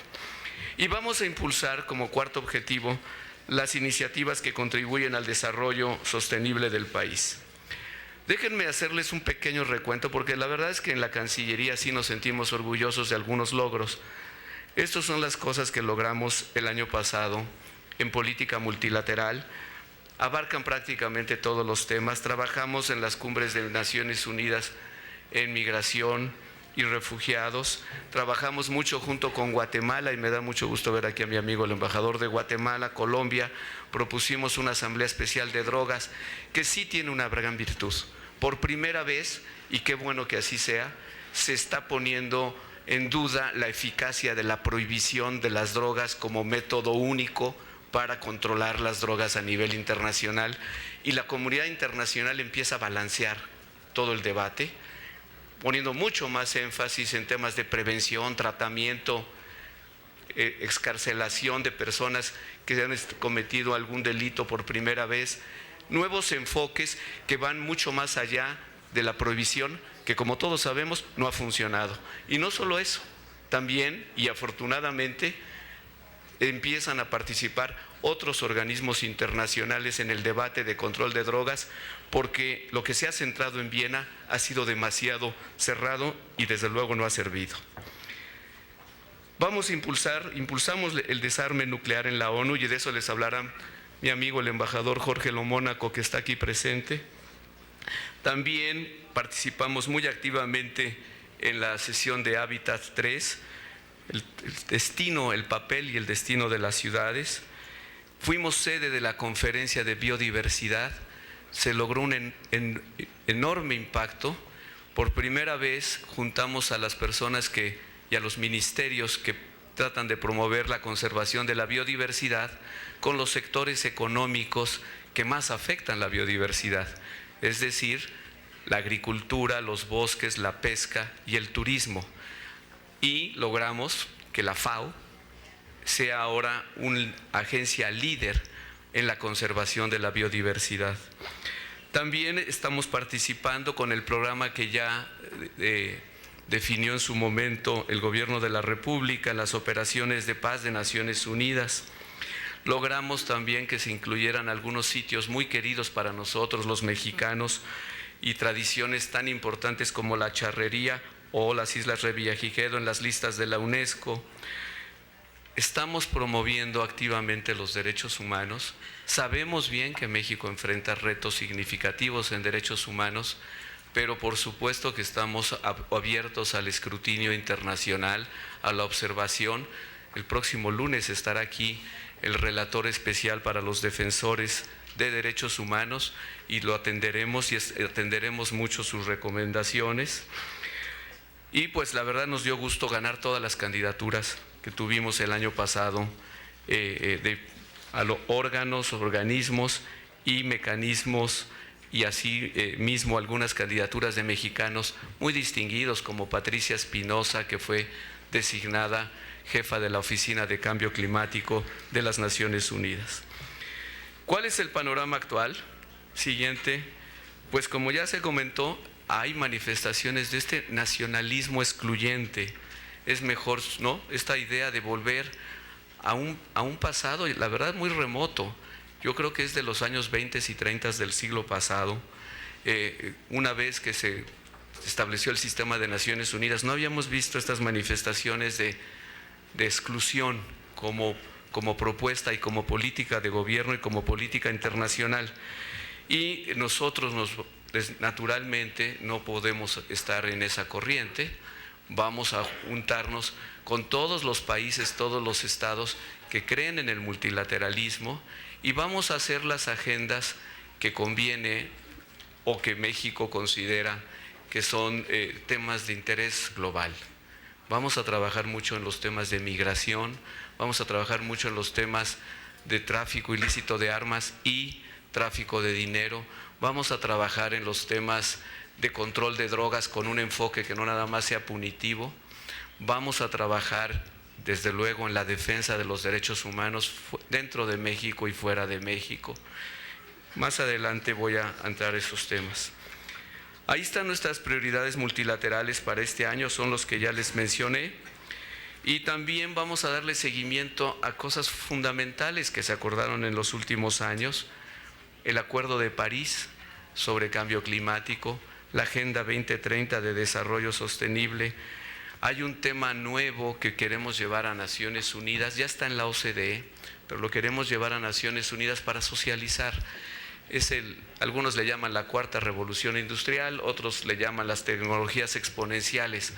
Y vamos a impulsar como cuarto objetivo las iniciativas que contribuyen al desarrollo sostenible del país. Déjenme hacerles un pequeño recuento, porque la verdad es que en la Cancillería sí nos sentimos orgullosos de algunos logros. Estas son las cosas que logramos el año pasado en política multilateral. Abarcan prácticamente todos los temas. Trabajamos en las cumbres de Naciones Unidas en migración y refugiados. Trabajamos mucho junto con Guatemala y me da mucho gusto ver aquí a mi amigo el embajador de Guatemala, Colombia. Propusimos una asamblea especial de drogas que sí tiene una gran virtud. Por primera vez, y qué bueno que así sea, se está poniendo en duda la eficacia de la prohibición de las drogas como método único para controlar las drogas a nivel internacional, y la comunidad internacional empieza a balancear todo el debate, poniendo mucho más énfasis en temas de prevención, tratamiento, excarcelación de personas que han cometido algún delito por primera vez, nuevos enfoques que van mucho más allá de la prohibición, que como todos sabemos no ha funcionado. Y no solo eso, también y afortunadamente empiezan a participar otros organismos internacionales en el debate de control de drogas, porque lo que se ha centrado en Viena ha sido demasiado cerrado y desde luego no ha servido. Impulsamos el desarme nuclear en la ONU, y de eso les hablará mi amigo el embajador Jorge Lomónaco, que está aquí presente. También participamos muy activamente en la sesión de Hábitat 3, el papel y el destino de las ciudades. Fuimos sede de la conferencia de biodiversidad, se logró un enorme impacto. Por primera vez juntamos a las personas y a los ministerios que tratan de promover la conservación de la biodiversidad con los sectores económicos que más afectan la biodiversidad, es decir, la agricultura, los bosques, la pesca y el turismo. Y logramos que la FAO sea ahora una agencia líder en la conservación de la biodiversidad. También estamos participando con el programa que ya definió en su momento el Gobierno de la República, las operaciones de paz de Naciones Unidas. Logramos también que se incluyeran algunos sitios muy queridos para nosotros, los mexicanos, y tradiciones tan importantes como la charrería o las Islas Revillagigedo en las listas de la UNESCO. Estamos promoviendo activamente los derechos humanos. Sabemos bien que México enfrenta retos significativos en derechos humanos, pero por supuesto que estamos abiertos al escrutinio internacional, a la observación. El próximo lunes estará aquí el relator especial para los defensores de derechos humanos y lo atenderemos y atenderemos mucho sus recomendaciones. Y pues la verdad nos dio gusto ganar todas las candidaturas que tuvimos el año pasado a los órganos, organismos y mecanismos, y así mismo algunas candidaturas de mexicanos muy distinguidos como Patricia Espinosa, que fue designada jefa de la Oficina de Cambio Climático de las Naciones Unidas. ¿Cuál es el panorama actual? Siguiente, pues como ya se comentó, hay manifestaciones de este nacionalismo excluyente. Es mejor, ¿no?, esta idea de volver a un pasado, la verdad, muy remoto. Yo creo que es de los años 20 y 30 del siglo pasado. Una vez que se estableció el sistema de Naciones Unidas, no habíamos visto estas manifestaciones de exclusión como propuesta y como política de gobierno y como política internacional. Y nosotros nos naturalmente no podemos estar en esa corriente. Vamos a juntarnos con todos los países, todos los estados que creen en el multilateralismo y vamos a hacer las agendas que conviene o que México considera que son temas de interés global. Vamos a trabajar mucho en los temas de migración, vamos a trabajar mucho en los temas de tráfico ilícito de armas y tráfico de dinero, vamos a trabajar en los temas de control de drogas con un enfoque que no nada más sea punitivo, vamos a trabajar desde luego en la defensa de los derechos humanos dentro de México y fuera de México. Más adelante voy a entrar a esos temas. Ahí están nuestras prioridades multilaterales para este año, son los que ya les mencioné. Y también vamos a darle seguimiento a cosas fundamentales que se acordaron en los últimos años. El Acuerdo de París sobre cambio climático, la Agenda 2030 de Desarrollo Sostenible. Hay un tema nuevo que queremos llevar a Naciones Unidas, ya está en la OCDE, pero lo queremos llevar a Naciones Unidas para socializar. Algunos le llaman la cuarta revolución industrial, otros le llaman las tecnologías exponenciales.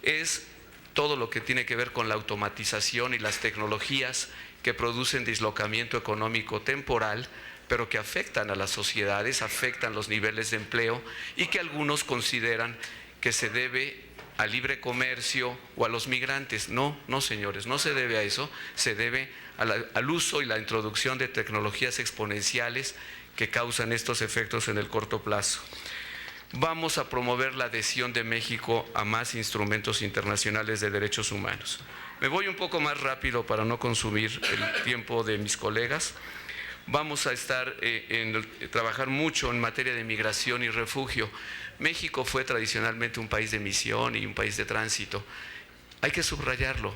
Es todo lo que tiene que ver con la automatización y las tecnologías que producen dislocamiento económico temporal, pero que afectan a las sociedades, afectan los niveles de empleo y que algunos consideran que se debe al libre comercio o a los migrantes. No, señores, no se debe a eso, se debe al uso y la introducción de tecnologías exponenciales que causan estos efectos en el corto plazo. Vamos a promover la adhesión de México a más instrumentos internacionales de derechos humanos. Me voy un poco más rápido para no consumir el tiempo de mis colegas. Vamos a trabajar mucho en materia de migración y refugio. México fue tradicionalmente un país de misión y un país de tránsito. Hay que subrayarlo.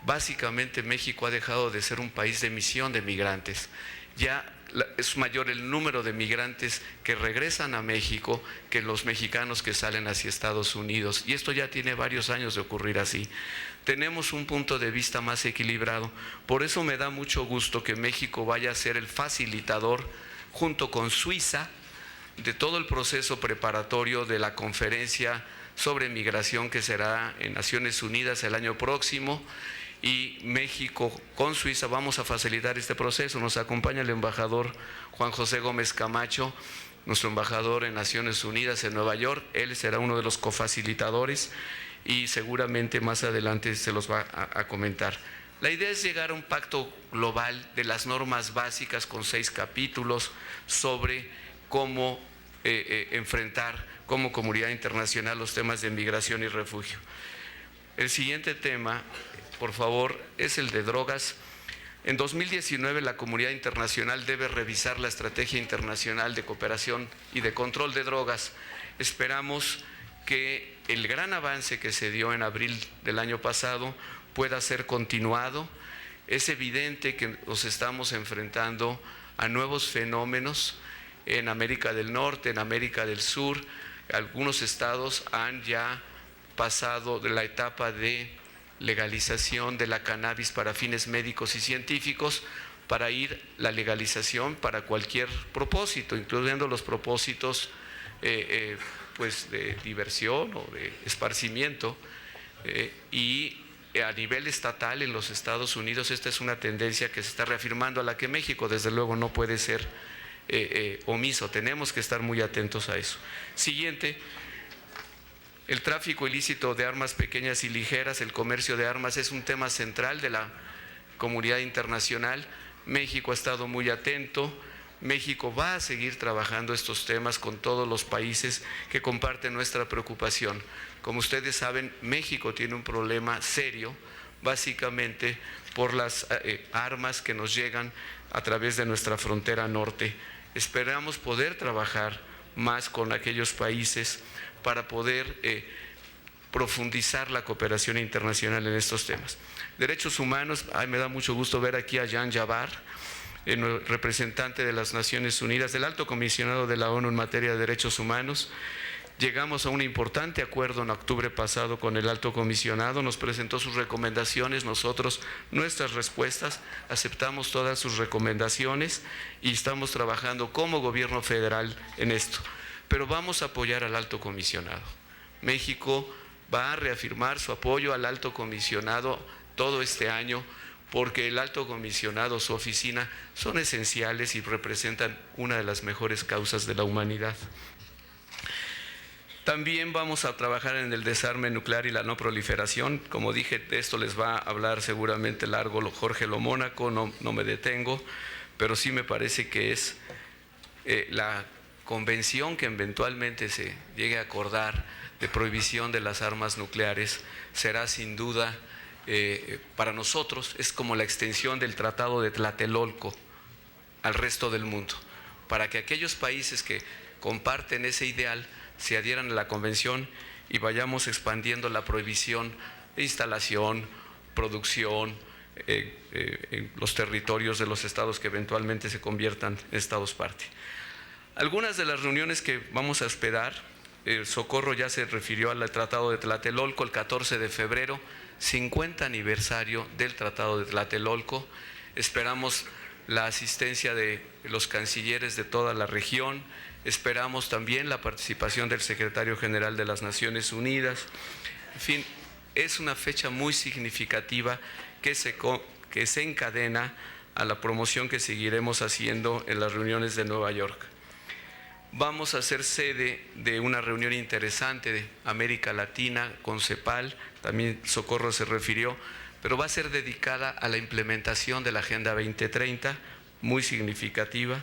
Básicamente México ha dejado de ser un país de misión de migrantes. Ya es mayor el número de migrantes que regresan a México que los mexicanos que salen hacia Estados Unidos. Y esto ya tiene varios años de ocurrir así. Tenemos un punto de vista más equilibrado. Por eso me da mucho gusto que México vaya a ser el facilitador, junto con Suiza, de todo el proceso preparatorio de la conferencia sobre migración que será en Naciones Unidas el año próximo. Y México con Suiza vamos a facilitar este proceso. Nos acompaña el embajador Juan José Gómez Camacho, nuestro embajador en Naciones Unidas en Nueva York. Él será uno de los cofacilitadores y seguramente más adelante se los va a comentar. La idea es llegar a un pacto global de las normas básicas con 6 capítulos sobre cómo enfrentar como comunidad internacional los temas de migración y refugio. El siguiente tema, por favor, es el de drogas. En 2019 la comunidad internacional debe revisar la estrategia internacional de cooperación y de control de drogas. Esperamos que el gran avance que se dio en abril del año pasado pueda ser continuado. Es evidente que nos estamos enfrentando a nuevos fenómenos en América del Norte, en América del Sur. Algunos estados han ya pasado de la etapa de legalización de la cannabis para fines médicos y científicos para ir la legalización para cualquier propósito, incluyendo los propósitos pues de diversión o de esparcimiento. Y a nivel estatal en los Estados Unidos esta es una tendencia que se está reafirmando, a la que México desde luego no puede ser omiso. Tenemos que estar muy atentos a eso. Siguiente. El tráfico ilícito de armas pequeñas y ligeras, el comercio de armas, es un tema central de la comunidad internacional. México ha estado muy atento. México va a seguir trabajando estos temas con todos los países que comparten nuestra preocupación. Como ustedes saben, México tiene un problema serio, básicamente por las armas que nos llegan a través de nuestra frontera norte. Esperamos poder trabajar más con aquellos países para poder profundizar la cooperación internacional en estos temas. Derechos humanos, me da mucho gusto ver aquí a Jan Yabar, el representante de las Naciones Unidas, del Alto Comisionado de la ONU en materia de derechos humanos. Llegamos a un importante acuerdo en octubre pasado con el Alto Comisionado, nos presentó sus recomendaciones, nosotros nuestras respuestas, aceptamos todas sus recomendaciones y estamos trabajando como gobierno federal en esto. pero vamos a apoyar al alto comisionado. México va a reafirmar su apoyo al alto comisionado todo este año, porque el alto comisionado, su oficina, son esenciales y representan una de las mejores causas de la humanidad. También vamos a trabajar en el desarme nuclear y la no proliferación. Como dije, de esto les va a hablar seguramente largo Jorge Lomónaco, no me detengo, pero sí me parece que es la convención que eventualmente se llegue a acordar de prohibición de las armas nucleares será sin duda para nosotros, es como la extensión del Tratado de Tlatelolco al resto del mundo, para que aquellos países que comparten ese ideal se adhieran a la convención y vayamos expandiendo la prohibición de instalación, producción en los territorios de los estados que eventualmente se conviertan en estados parte. Algunas de las reuniones que vamos a hospedar, Socorro ya se refirió al Tratado de Tlatelolco, el 14 de febrero, 50 aniversario del Tratado de Tlatelolco. Esperamos la asistencia de los cancilleres de toda la región, esperamos también la participación del secretario general de las Naciones Unidas. En fin, es una fecha muy significativa que se encadena a la promoción que seguiremos haciendo en las reuniones de Nueva York. Vamos a ser sede de una reunión interesante de América Latina con CEPAL, también Socorro se refirió, pero va a ser dedicada a la implementación de la Agenda 2030, muy significativa.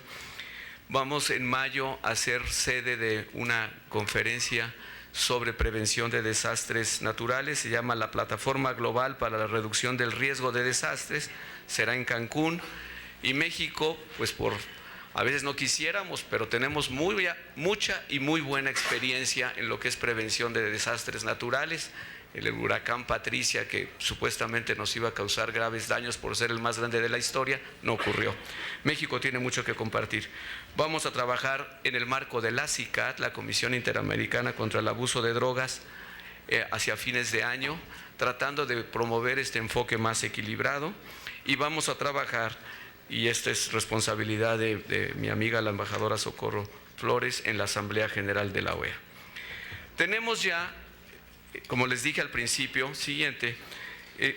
Vamos en mayo a ser sede de una conferencia sobre prevención de desastres naturales, se llama la Plataforma Global para la Reducción del Riesgo de Desastres, será en Cancún, y México, pues a veces no quisiéramos, pero tenemos mucha y muy buena experiencia en lo que es prevención de desastres naturales. El huracán Patricia, que supuestamente nos iba a causar graves daños por ser el más grande de la historia, no ocurrió. México tiene mucho que compartir. Vamos a trabajar en el marco de la CICAD, la Comisión Interamericana contra el Abuso de Drogas, hacia fines de año, tratando de promover este enfoque más equilibrado, y vamos a trabajar, y esta es responsabilidad de mi amiga la embajadora Socorro Flores, en la Asamblea General de la OEA. Tenemos ya, como les dije al principio,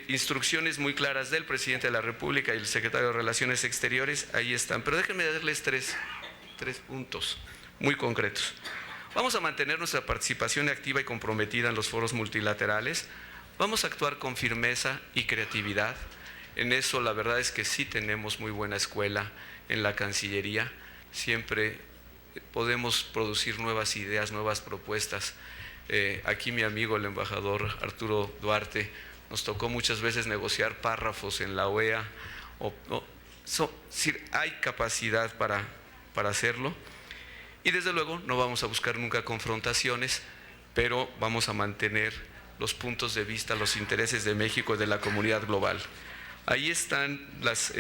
instrucciones muy claras del presidente de la República y el secretario de Relaciones Exteriores, ahí están, pero déjenme darles tres puntos muy concretos. Vamos a mantener nuestra participación activa y comprometida en los foros multilaterales, vamos a actuar con firmeza y creatividad. En eso la verdad es que sí tenemos muy buena escuela en la Cancillería, siempre podemos producir nuevas ideas, nuevas propuestas. Aquí mi amigo el embajador Arturo Duarte, nos tocó muchas veces negociar párrafos en la OEA, hay capacidad para hacerlo, y desde luego no vamos a buscar nunca confrontaciones, pero vamos a mantener los puntos de vista, los intereses de México y de la comunidad global. Ahí están las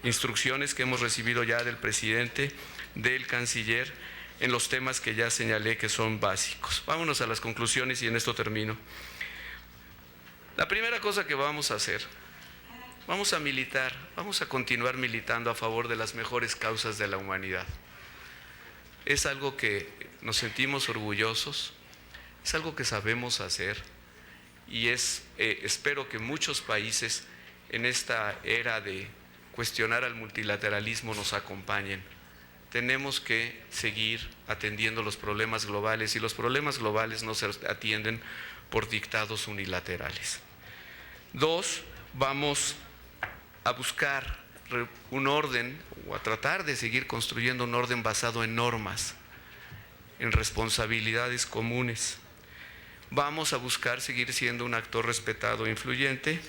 instrucciones que hemos recibido ya del presidente, del canciller, en los temas que ya señalé que son básicos. Vámonos a las conclusiones y en esto termino. La primera cosa que vamos a hacer, vamos a militar, vamos a continuar militando a favor de las mejores causas de la humanidad. Es algo que nos sentimos orgullosos, es algo que sabemos hacer, y espero que muchos países en esta era de cuestionar al multilateralismo nos acompañen. Tenemos que seguir atendiendo los problemas globales, y los problemas globales no se atienden por dictados unilaterales. 2, vamos a buscar un orden, o a tratar de seguir construyendo un orden basado en normas, en responsabilidades comunes. Vamos a buscar seguir siendo un actor respetado e influyente,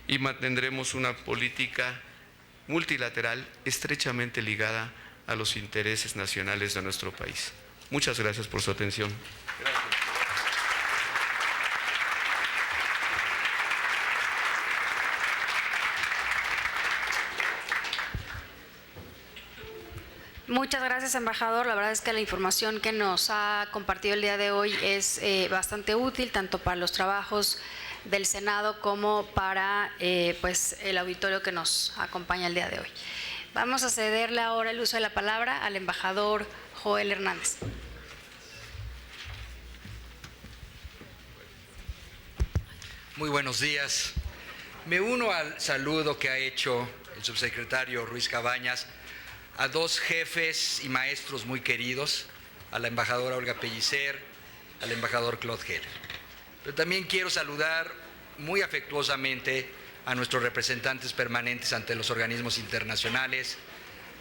y mantendremos una política multilateral estrechamente ligada a los intereses nacionales de nuestro país. Muchas gracias por su atención. Gracias. Muchas gracias, embajador. La verdad es que la información que nos ha compartido el día de hoy es bastante útil, tanto para los trabajos del Senado como para pues el auditorio que nos acompaña el día de hoy. Vamos a cederle ahora el uso de la palabra al embajador Joel Hernández. Muy buenos días. Me uno al saludo que ha hecho el subsecretario Ruiz Cabañas a dos jefes y maestros muy queridos, a la embajadora Olga Pellicer, al embajador Claude Heller. Pero también quiero saludar muy afectuosamente a nuestros representantes permanentes ante los organismos internacionales,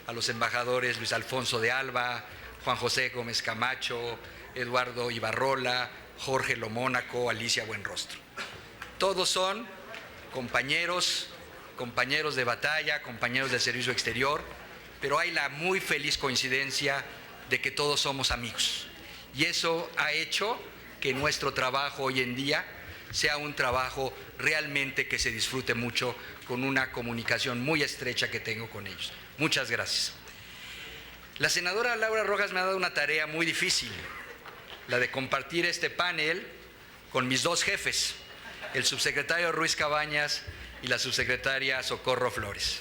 a los embajadores Luis Alfonso de Alba, Juan José Gómez Camacho, Eduardo Ibarrola, Jorge Lomónaco, Alicia Buenrostro. Todos son compañeros de batalla, compañeros del servicio exterior, pero hay la muy feliz coincidencia de que todos somos amigos. Y eso ha hecho que nuestro trabajo hoy en día sea un trabajo realmente que se disfrute mucho, con una comunicación muy estrecha que tengo con ellos. Muchas gracias. La senadora Laura Rojas me ha dado una tarea muy difícil, la de compartir este panel con mis dos jefes, el subsecretario Ruiz Cabañas y la subsecretaria Socorro Flores.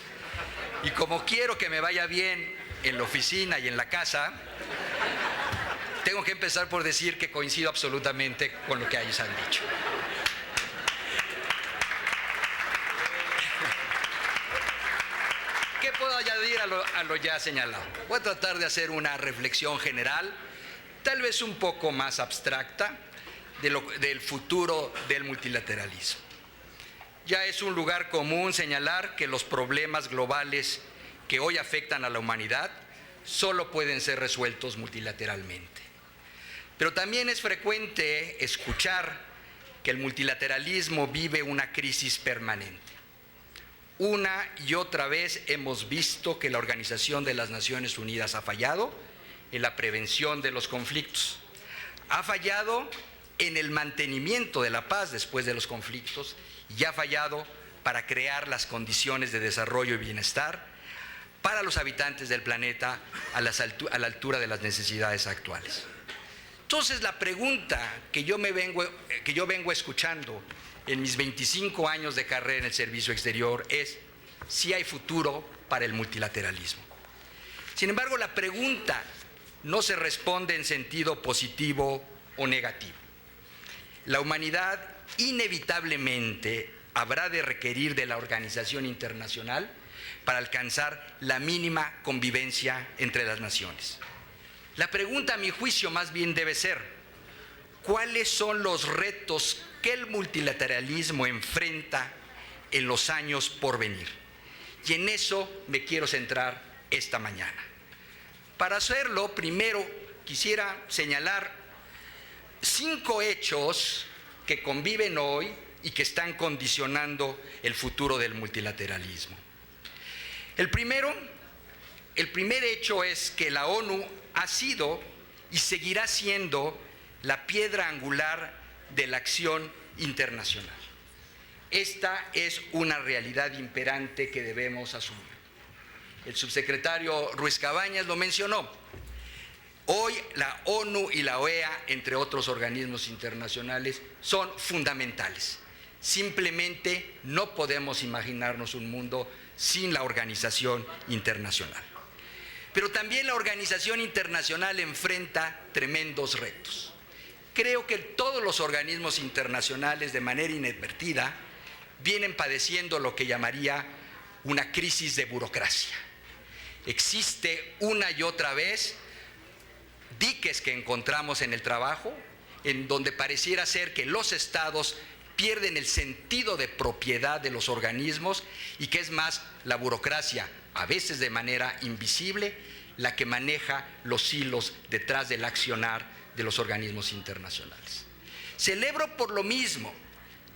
Y como quiero que me vaya bien en la oficina y en la casa, tengo que empezar por decir que coincido absolutamente con lo que ellos han dicho. ¿Qué puedo añadir a lo ya señalado? Voy a tratar de hacer una reflexión general, tal vez un poco más abstracta, del futuro del multilateralismo. Ya es un lugar común señalar que los problemas globales que hoy afectan a la humanidad solo pueden ser resueltos multilateralmente. Pero también es frecuente escuchar que el multilateralismo vive una crisis permanente. Una y otra vez hemos visto que la Organización de las Naciones Unidas ha fallado en la prevención de los conflictos, ha fallado en el mantenimiento de la paz después de los conflictos y ha fallado para crear las condiciones de desarrollo y bienestar para los habitantes del planeta a la altura de las necesidades actuales. Entonces, la pregunta que yo vengo escuchando en mis 25 años de carrera en el servicio exterior es si hay futuro para el multilateralismo. Sin embargo, la pregunta no se responde en sentido positivo o negativo. La humanidad inevitablemente habrá de requerir de la organización internacional para alcanzar la mínima convivencia entre las naciones. La pregunta, a mi juicio, más bien debe ser: ¿cuáles son los retos que el multilateralismo enfrenta en los años por venir? Y en eso me quiero centrar esta mañana. Para hacerlo, primero quisiera señalar 5 hechos que conviven hoy y que están condicionando el futuro del multilateralismo. El primer hecho es que la ONU ha sido y seguirá siendo la piedra angular de la acción internacional. Esta es una realidad imperante que debemos asumir. El subsecretario Ruiz Cabañas lo mencionó. Hoy la ONU y la OEA, entre otros organismos internacionales, son fundamentales. Simplemente no podemos imaginarnos un mundo sin la organización internacional. Pero también la organización internacional enfrenta tremendos retos. Creo que todos los organismos internacionales, de manera inadvertida, vienen padeciendo lo que llamaría una crisis de burocracia. Existe una y otra vez diques que encontramos en el trabajo, en donde pareciera ser que los estados pierden el sentido de propiedad de los organismos y que es más la burocracia, a veces de manera invisible, la que maneja los hilos detrás del accionar de los organismos internacionales. Celebro por lo mismo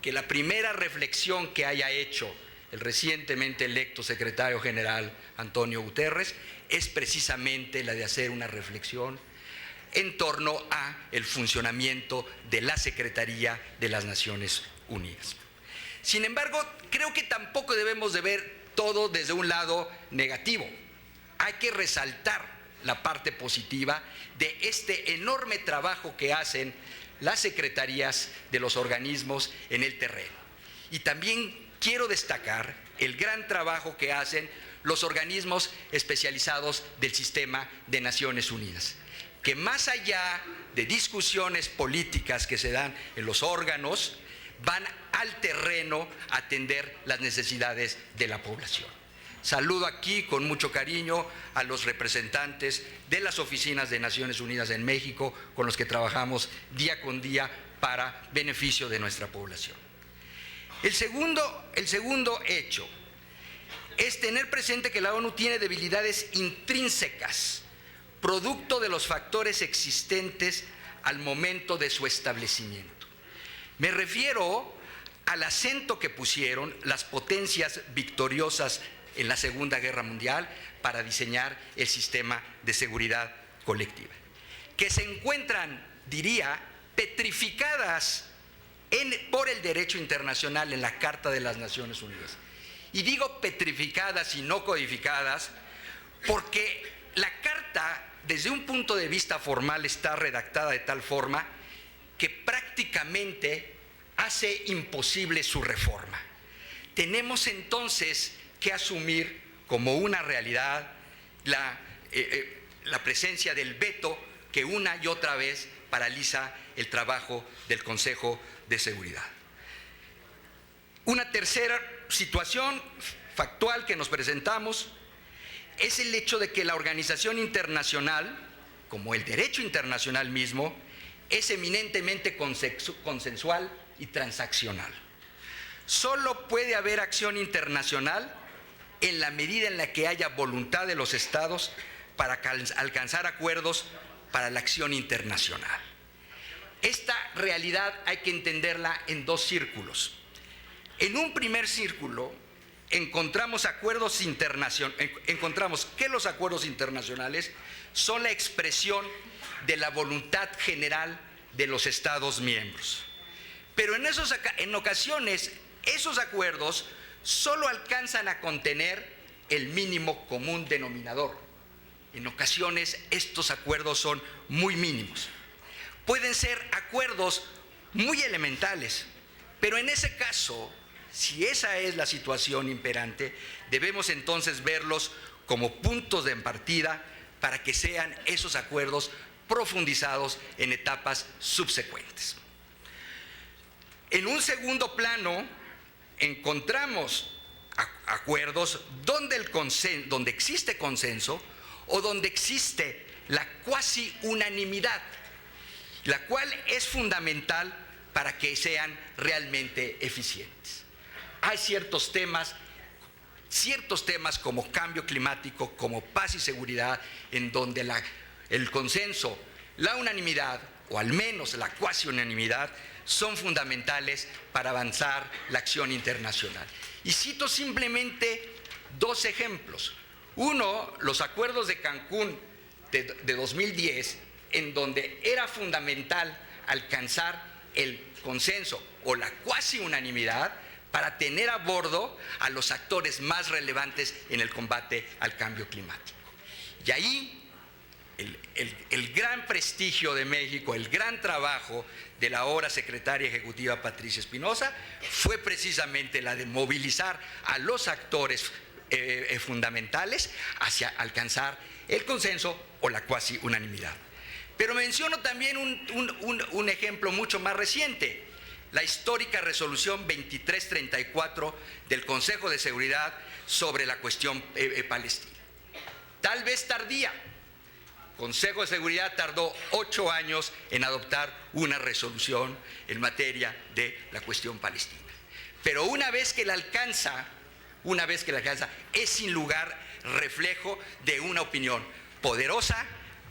que la primera reflexión que haya hecho el recientemente electo secretario general Antonio Guterres es precisamente la de hacer una reflexión en torno a el funcionamiento de la Secretaría de las Naciones Unidas. Sin embargo, creo que tampoco debemos de ver todo desde un lado negativo. Hay que resaltar la parte positiva de este enorme trabajo que hacen las secretarías de los organismos en el terreno. Y también quiero destacar el gran trabajo que hacen los organismos especializados del sistema de Naciones Unidas, que más allá de discusiones políticas que se dan en los órganos, van al terreno a atender las necesidades de la población. Saludo aquí con mucho cariño a los representantes de las oficinas de Naciones Unidas en México, con los que trabajamos día con día para beneficio de nuestra población. El segundo hecho es tener presente que la ONU tiene debilidades intrínsecas, producto de los factores existentes al momento de su establecimiento. Me refiero al acento que pusieron las potencias victoriosas en la Segunda Guerra Mundial para diseñar el sistema de seguridad colectiva, que se encuentran, diría, petrificadas por el derecho internacional en la Carta de las Naciones Unidas. Y digo petrificadas y no codificadas porque la Carta, desde un punto de vista formal, está redactada de tal forma que prácticamente hace imposible su reforma. Tenemos entonces que asumir como una realidad la presencia del veto que una y otra vez paraliza el trabajo del Consejo de Seguridad. Una tercera situación factual que nos presentamos es el hecho de que la organización internacional, como el derecho internacional mismo, es eminentemente consensual y transaccional. Solo puede haber acción internacional en la medida en la que haya voluntad de los estados para alcanzar acuerdos para la acción internacional. Esta realidad hay que entenderla en dos círculos. En un primer círculo encontramos que los acuerdos internacionales son la expresión de la voluntad general de los Estados miembros. Pero en ocasiones esos acuerdos solo alcanzan a contener el mínimo común denominador. En ocasiones estos acuerdos son muy mínimos. Pueden ser acuerdos muy elementales, pero en ese caso, si esa es la situación imperante, debemos entonces verlos como puntos de partida para que sean esos acuerdos profundizados en etapas subsecuentes. En un segundo plano, encontramos acuerdos donde existe consenso o donde existe la cuasi unanimidad, la cual es fundamental para que sean realmente eficientes. Hay ciertos temas como cambio climático, como paz y seguridad, en donde el consenso, la unanimidad, o al menos la cuasi unanimidad, son fundamentales para avanzar la acción internacional. Y cito simplemente dos ejemplos. Uno, los acuerdos de Cancún de 2010, en donde era fundamental alcanzar el consenso o la cuasi unanimidad para tener a bordo a los actores más relevantes en el combate al cambio climático. Y ahí el gran prestigio de México, el gran trabajo de la ahora secretaria ejecutiva Patricia Espinosa fue precisamente la de movilizar a los actores fundamentales hacia alcanzar el consenso o la cuasi unanimidad. Pero menciono también un ejemplo mucho más reciente, la histórica resolución 2334 del Consejo de Seguridad sobre la cuestión palestina. Tal vez tardía. El Consejo de Seguridad tardó 8 años en adoptar una resolución en materia de la cuestión palestina. Pero una vez que la alcanza, es sin lugar reflejo de una opinión poderosa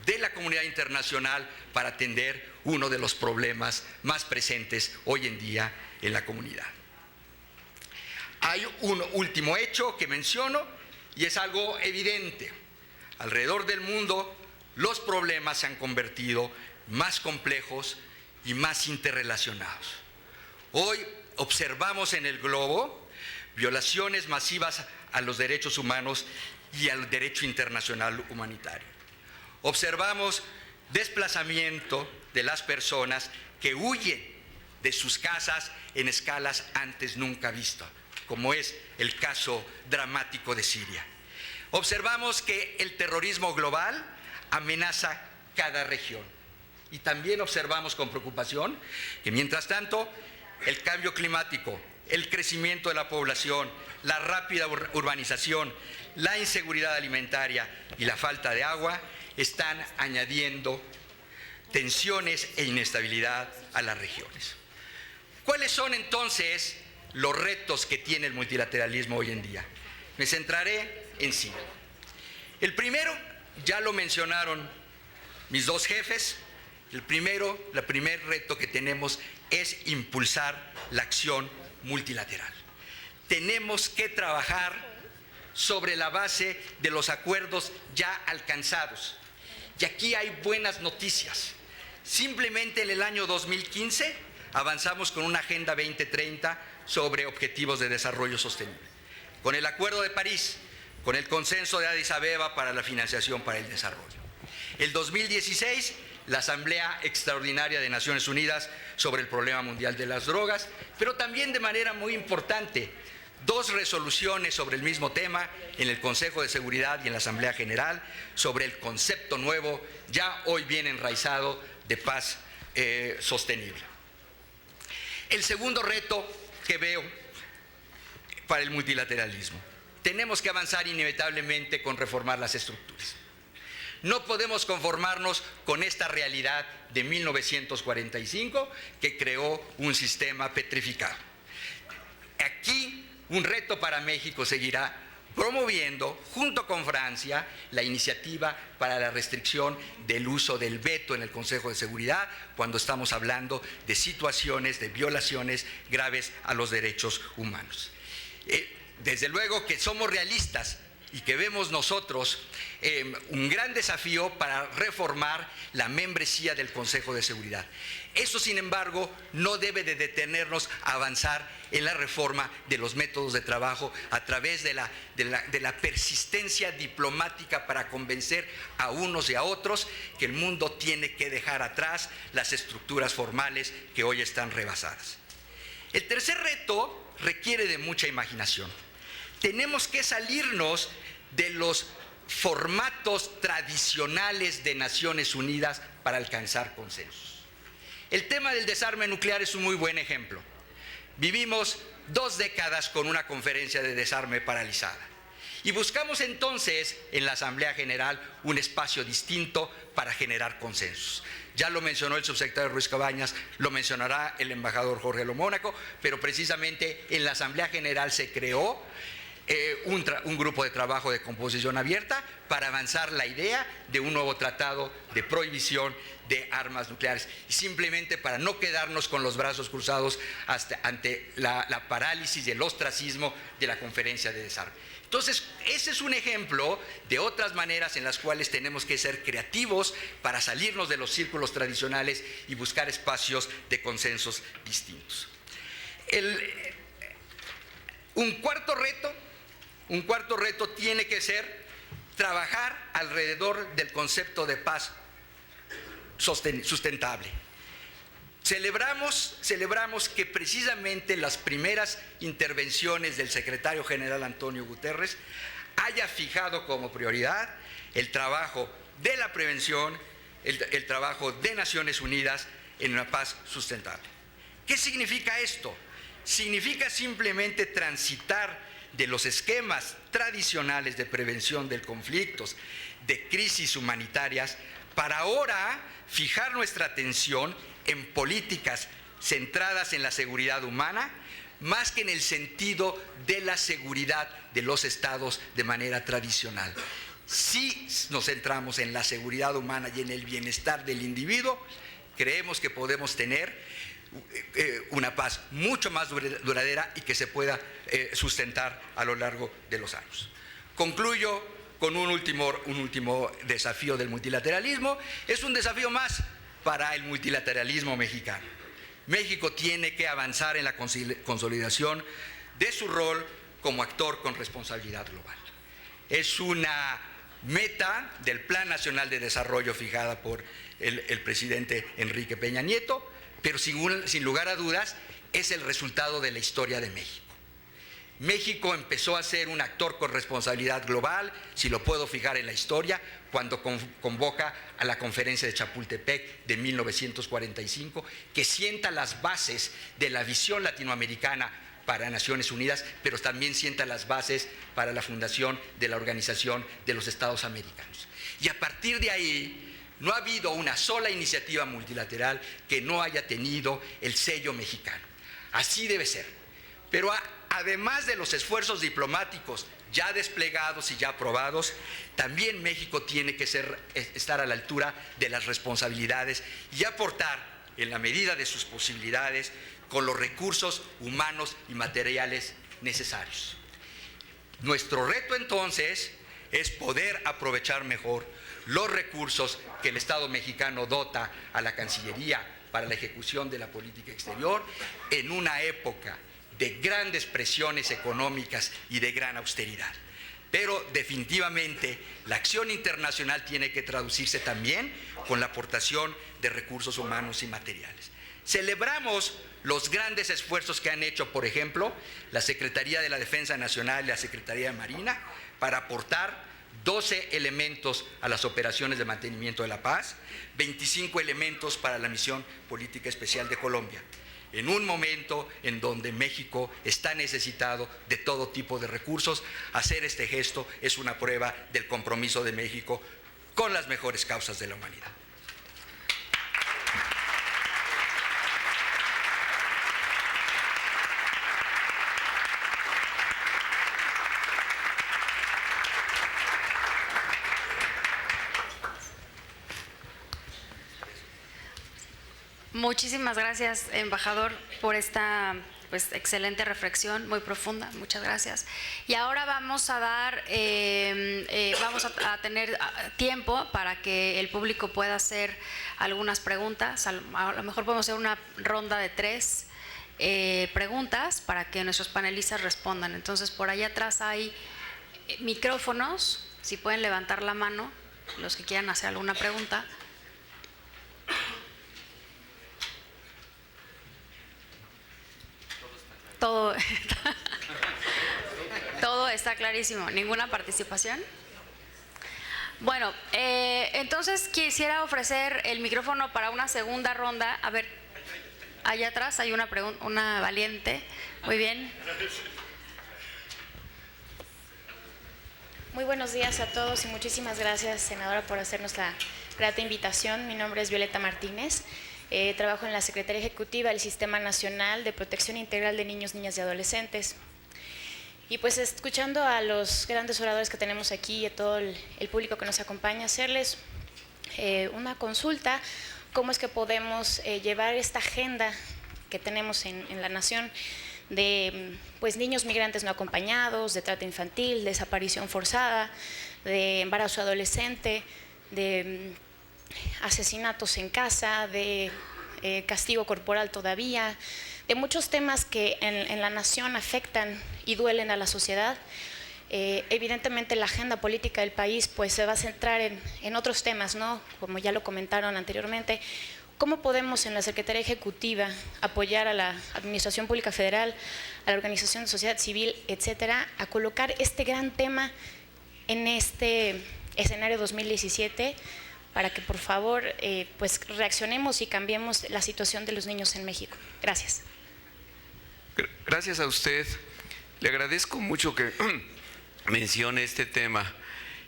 de la comunidad internacional para atender uno de los problemas más presentes hoy en día en la comunidad. Hay un último hecho que menciono y es algo evidente. Alrededor del mundo los problemas se han convertido más complejos y más interrelacionados. Hoy observamos en el globo violaciones masivas a los derechos humanos y al derecho internacional humanitario. Observamos desplazamiento de las personas que huyen de sus casas en escalas antes nunca vistas, como es el caso dramático de Siria. Observamos que el terrorismo global amenaza cada región. Y también observamos con preocupación que, mientras tanto, el cambio climático, el crecimiento de la población, la rápida urbanización, la inseguridad alimentaria y la falta de agua están añadiendo tensiones e inestabilidad a las regiones. ¿Cuáles son entonces los retos que tiene el multilateralismo hoy en día? Me centraré en 5. El primero, ya lo mencionaron mis dos jefes, el primer reto que tenemos es impulsar la acción multilateral. Tenemos que trabajar sobre la base de los acuerdos ya alcanzados. Y aquí hay buenas noticias. Simplemente en el año 2015 avanzamos con una Agenda 2030 sobre objetivos de desarrollo sostenible. Con el Acuerdo de París, con el Consenso de Addis Abeba para la financiación para el desarrollo. El 2016, la Asamblea Extraordinaria de Naciones Unidas sobre el problema mundial de las drogas, pero también de manera muy importante, 2 resoluciones sobre el mismo tema en el Consejo de Seguridad y en la Asamblea General sobre el concepto nuevo, ya hoy bien enraizado, de paz sostenible. El segundo reto que veo para el multilateralismo: tenemos que avanzar inevitablemente con reformar las estructuras. No podemos conformarnos con esta realidad de 1945 que creó un sistema petrificado. Aquí un reto para México seguirá promoviendo, junto con Francia, la iniciativa para la restricción del uso del veto en el Consejo de Seguridad cuando estamos hablando de situaciones de violaciones graves a los derechos humanos. Desde luego que somos realistas y que vemos nosotros un gran desafío para reformar la membresía del Consejo de Seguridad. Eso, sin embargo, no debe de detenernos a avanzar en la reforma de los métodos de trabajo a través de la persistencia diplomática para convencer a unos y a otros que el mundo tiene que dejar atrás las estructuras formales que hoy están rebasadas. El tercer reto requiere de mucha imaginación. Tenemos que salirnos de los formatos tradicionales de Naciones Unidas para alcanzar consensos. El tema del desarme nuclear es un muy buen ejemplo. Vivimos 2 décadas con una conferencia de desarme paralizada y buscamos entonces en la Asamblea General un espacio distinto para generar consensos. Ya lo mencionó el subsecretario Ruiz Cabañas, lo mencionará el embajador Jorge Lo Mónaco, pero precisamente en la Asamblea General se creó un grupo de trabajo de composición abierta para avanzar la idea de un nuevo tratado de prohibición de armas nucleares, y simplemente para no quedarnos con los brazos cruzados ante la parálisis y el ostracismo de la conferencia de desarme. Entonces, ese es un ejemplo de otras maneras en las cuales tenemos que ser creativos para salirnos de los círculos tradicionales y buscar espacios de consensos distintos. Un cuarto reto tiene que ser trabajar alrededor del concepto de paz sustentable. Celebramos que precisamente las primeras intervenciones del secretario general Antonio Guterres haya fijado como prioridad el trabajo de la prevención, el trabajo de Naciones Unidas en una paz sustentable. ¿Qué significa esto? Significa simplemente transitar de los esquemas tradicionales de prevención de conflictos, de crisis humanitarias, para ahora fijar nuestra atención en políticas centradas en la seguridad humana, más que en el sentido de la seguridad de los estados de manera tradicional. Si nos centramos en la seguridad humana y en el bienestar del individuo, creemos que podemos tener una paz mucho más duradera y que se pueda sustentar a lo largo de los años. Concluyo con un último desafío del multilateralismo. Es un desafío más para el multilateralismo mexicano. México tiene que avanzar en la consolidación de su rol como actor con responsabilidad global. Es una meta del Plan Nacional de Desarrollo fijada por el presidente Enrique Peña Nieto, pero sin lugar a dudas es el resultado de la historia de México. México empezó a ser un actor con responsabilidad global, si lo puedo fijar en la historia, cuando convoca a la Conferencia de Chapultepec de 1945, que sienta las bases de la visión latinoamericana para Naciones Unidas, pero también sienta las bases para la fundación de la Organización de los Estados Americanos. Y a partir de ahí, no ha habido una sola iniciativa multilateral que no haya tenido el sello mexicano. Así debe ser. Pero además de los esfuerzos diplomáticos ya desplegados y ya aprobados, también México tiene que estar a la altura de las responsabilidades y aportar, en la medida de sus posibilidades, con los recursos humanos y materiales necesarios. Nuestro reto entonces es poder aprovechar mejor los recursos que el Estado mexicano dota a la Cancillería para la ejecución de la política exterior en una época de grandes presiones económicas y de gran austeridad. Pero definitivamente la acción internacional tiene que traducirse también con la aportación de recursos humanos y materiales. Celebramos los grandes esfuerzos que han hecho, por ejemplo, la Secretaría de la Defensa Nacional y la Secretaría de Marina para aportar 12 elementos a las operaciones de mantenimiento de la paz, 25 elementos para la misión política especial de Colombia, en un momento en donde México está necesitado de todo tipo de recursos. Hacer este gesto es una prueba del compromiso de México con las mejores causas de la humanidad. Muchísimas gracias, embajador, por esta excelente reflexión, muy profunda. Muchas gracias. Y ahora vamos a dar, vamos a tener tiempo para que el público pueda hacer algunas preguntas. A lo mejor podemos hacer una ronda de 3 preguntas para que nuestros panelistas respondan. Entonces, por allá atrás hay micrófonos, si pueden levantar la mano, los que quieran hacer alguna pregunta. Todo está clarísimo. ¿Ninguna participación? Bueno, entonces quisiera ofrecer el micrófono para una segunda ronda. A ver, allá atrás hay una valiente. Muy bien. Muy buenos días a todos y muchísimas gracias, senadora, por hacernos la grata invitación. Mi nombre es Violeta Martínez. Trabajo en la Secretaría Ejecutiva del Sistema Nacional de Protección Integral de Niños, Niñas y Adolescentes. Y pues escuchando a los grandes oradores que tenemos aquí y a todo el público que nos acompaña, hacerles una consulta, cómo es que podemos llevar esta agenda que tenemos en la nación de niños migrantes no acompañados, de trata infantil, de desaparición forzada, de embarazo adolescente, de asesinatos en casa, de castigo corporal todavía, de muchos temas que en la nación afectan y duelen a la sociedad. Evidentemente la agenda política del país se va a centrar en otros temas, ¿no? Como ya lo comentaron anteriormente. ¿Cómo podemos en la Secretaría Ejecutiva apoyar a la Administración Pública Federal, a la Organización de Sociedad Civil, etcétera, a colocar este gran tema en este escenario 2017 para que por favor reaccionemos y cambiemos la situación de los niños en México? Gracias. Gracias a usted. Le agradezco mucho que mencione este tema.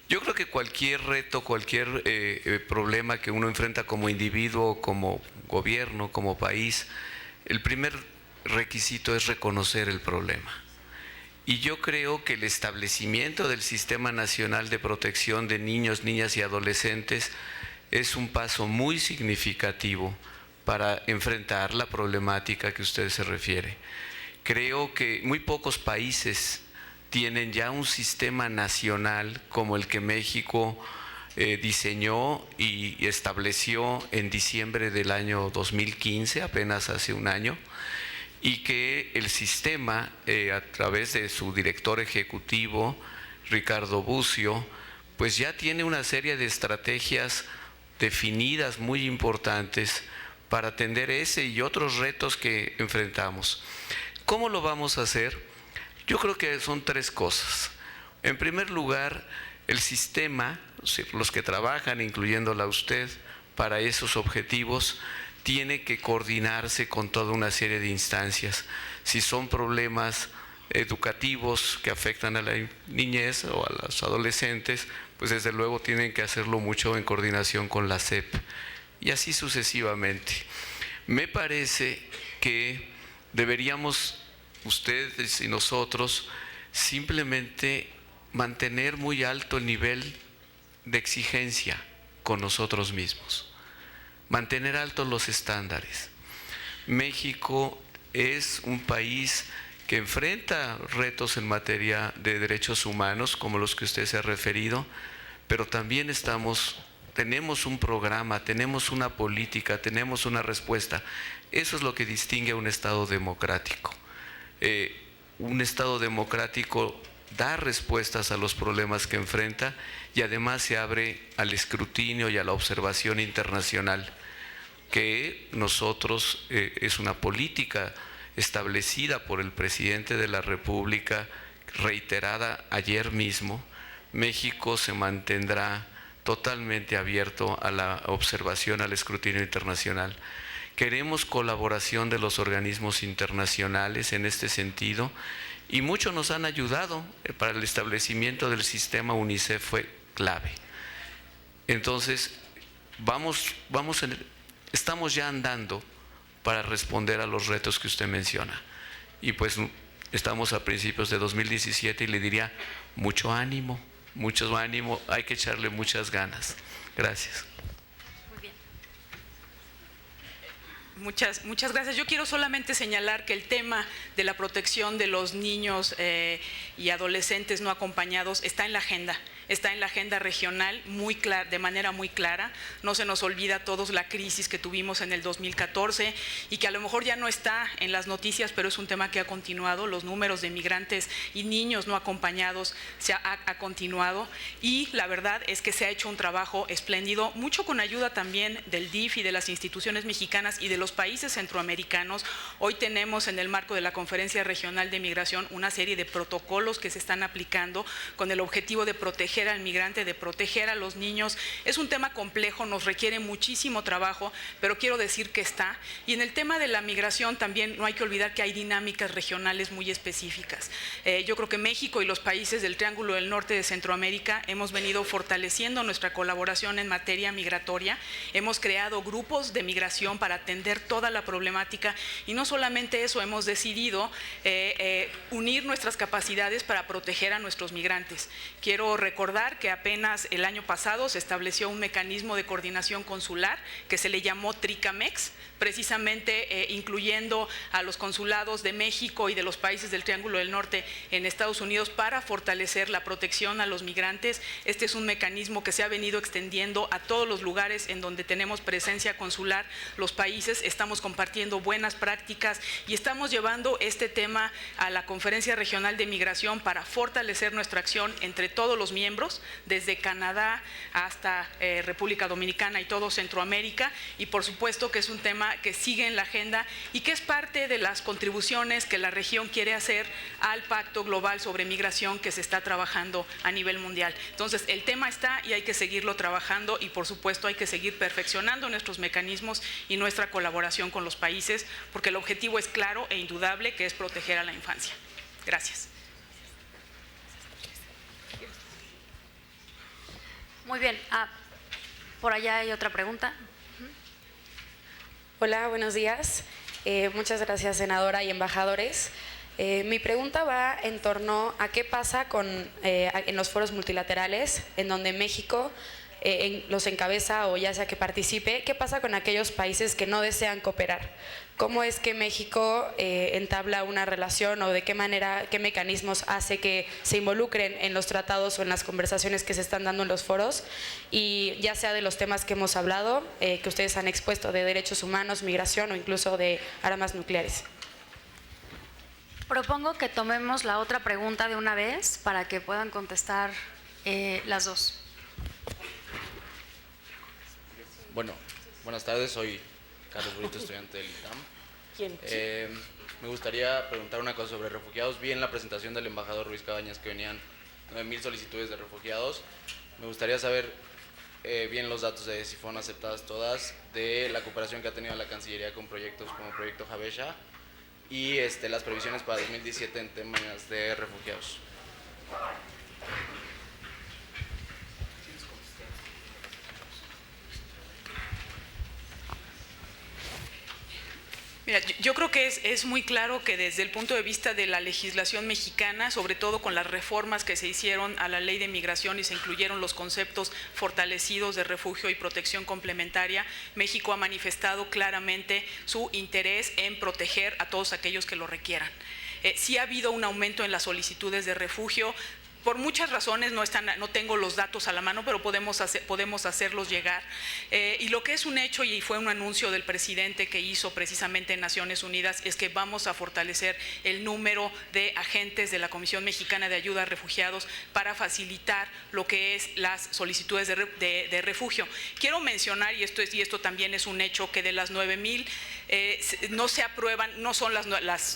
Yo creo que cualquier reto, cualquier problema que uno enfrenta como individuo, como gobierno, como país, el primer requisito es reconocer el problema. Y yo creo que el establecimiento del Sistema Nacional de Protección de Niños, Niñas y Adolescentes es un paso muy significativo para enfrentar la problemática que usted se refiere. Creo que muy pocos países tienen ya un sistema nacional como el que México diseñó y estableció en diciembre del año 2015, apenas hace un año, y que el sistema, a través de su director ejecutivo, Ricardo Bucio, pues ya tiene una serie de estrategias definidas muy importantes para atender ese y otros retos que enfrentamos. ¿Cómo lo vamos a hacer? Yo creo que son tres cosas. En primer lugar, el sistema, los que trabajan, incluyéndola usted, para esos objetivos, tiene que coordinarse con toda una serie de instancias. Si son problemas educativos que afectan a la niñez o a los adolescentes, pues desde luego tienen que hacerlo mucho en coordinación con la SEP y así sucesivamente. Me parece que deberíamos, ustedes y nosotros, simplemente mantener muy alto el nivel de exigencia con nosotros mismos, mantener altos los estándares. México es un país que enfrenta retos en materia de derechos humanos, como los que usted se ha referido, pero también tenemos un programa, tenemos una política, tenemos una respuesta. Eso es lo que distingue a un Estado democrático. Un Estado democrático da respuestas a los problemas que enfrenta y además se abre al escrutinio y a la observación internacional, que nosotros es una política establecida por el presidente de la República, reiterada ayer mismo. México se mantendrá totalmente abierto a la observación, al escrutinio internacional. Queremos colaboración de los organismos internacionales en este sentido y muchos nos han ayudado. Para el establecimiento del sistema UNICEF fue clave. Entonces, estamos ya andando para responder a los retos que usted menciona. Y pues estamos a principios de 2017 y le diría mucho ánimo, hay que echarle muchas ganas. Gracias. Muy bien. Muchas gracias. Yo quiero solamente señalar que el tema de la protección de los niños y adolescentes no acompañados está en la agenda regional de manera muy clara. No se nos olvida a todos la crisis que tuvimos en el 2014 y que a lo mejor ya no está en las noticias, pero es un tema que ha continuado. Los números de migrantes y niños no acompañados ha continuado y la verdad es que se ha hecho un trabajo espléndido, mucho con ayuda también del DIF y de las instituciones mexicanas y de los países centroamericanos. Hoy tenemos en el marco de la Conferencia Regional de Migración una serie de protocolos que se están aplicando con el objetivo de proteger al migrante, de proteger a los niños. Es un tema complejo, nos requiere muchísimo trabajo, pero quiero decir que está. Y en el tema de la migración también no hay que olvidar que hay dinámicas regionales muy específicas. Yo creo que México y los países del Triángulo del Norte de Centroamérica hemos venido fortaleciendo nuestra colaboración en materia migratoria. Hemos creado grupos de migración para atender toda la problemática y no solamente eso, hemos decidido unir nuestras capacidades para proteger a nuestros migrantes. Quiero recordar que apenas el año pasado se estableció un mecanismo de coordinación consular que se le llamó TRICAMEX, precisamente incluyendo a los consulados de México y de los países del Triángulo del Norte en Estados Unidos para fortalecer la protección a los migrantes. Este es un mecanismo que se ha venido extendiendo a todos los lugares en donde tenemos presencia consular. Los países estamos compartiendo buenas prácticas y estamos llevando este tema a la Conferencia Regional de Migración para fortalecer nuestra acción entre todos los miembros, desde Canadá hasta República Dominicana y todo Centroamérica, y por supuesto que es un tema que sigue en la agenda y que es parte de las contribuciones que la región quiere hacer al Pacto Global sobre Migración que se está trabajando a nivel mundial. Entonces el tema está y hay que seguirlo trabajando y por supuesto hay que seguir perfeccionando nuestros mecanismos y nuestra colaboración con los países, porque el objetivo es claro e indudable, que es proteger a la infancia. Gracias. Muy bien. Por allá hay otra pregunta. Hola, buenos días. Muchas gracias, senadora y embajadores. Mi pregunta va en torno a qué pasa en los foros multilaterales, en donde México los encabeza o ya sea que participe. ¿Qué pasa con aquellos países que no desean cooperar? ¿Cómo es que México entabla una relación o de qué manera, qué mecanismos hace que se involucren en los tratados o en las conversaciones que se están dando en los foros? Y ya sea de los temas que hemos hablado, que ustedes han expuesto, de derechos humanos, migración o incluso de armas nucleares. Propongo que tomemos la otra pregunta de una vez para que puedan contestar las dos. Bueno, buenas tardes, soy Carlos Brito, estudiante del ITAM. ¿Quién? Me gustaría preguntar una cosa sobre refugiados. Vi en la presentación del embajador Ruiz Cabañas que venían 9,000 solicitudes de refugiados. Me gustaría saber bien los datos de si fueron aceptadas todas, de la cooperación que ha tenido la Cancillería con proyectos como Proyecto Habesha y las previsiones para 2017 en temas de refugiados. Mira, yo creo que es muy claro que desde el punto de vista de la legislación mexicana, sobre todo con las reformas que se hicieron a la ley de migración y se incluyeron los conceptos fortalecidos de refugio y protección complementaria, México ha manifestado claramente su interés en proteger a todos aquellos que lo requieran. Sí ha habido un aumento en las solicitudes de refugio. Por muchas razones, no tengo los datos a la mano, pero podemos hacerlos llegar. Y lo que es un hecho, y fue un anuncio del presidente que hizo precisamente en Naciones Unidas, es que vamos a fortalecer el número de agentes de la Comisión Mexicana de Ayuda a Refugiados para facilitar lo que es las solicitudes de refugio. Quiero mencionar, y esto también es un hecho, que de las 9,000 no se aprueban, no son las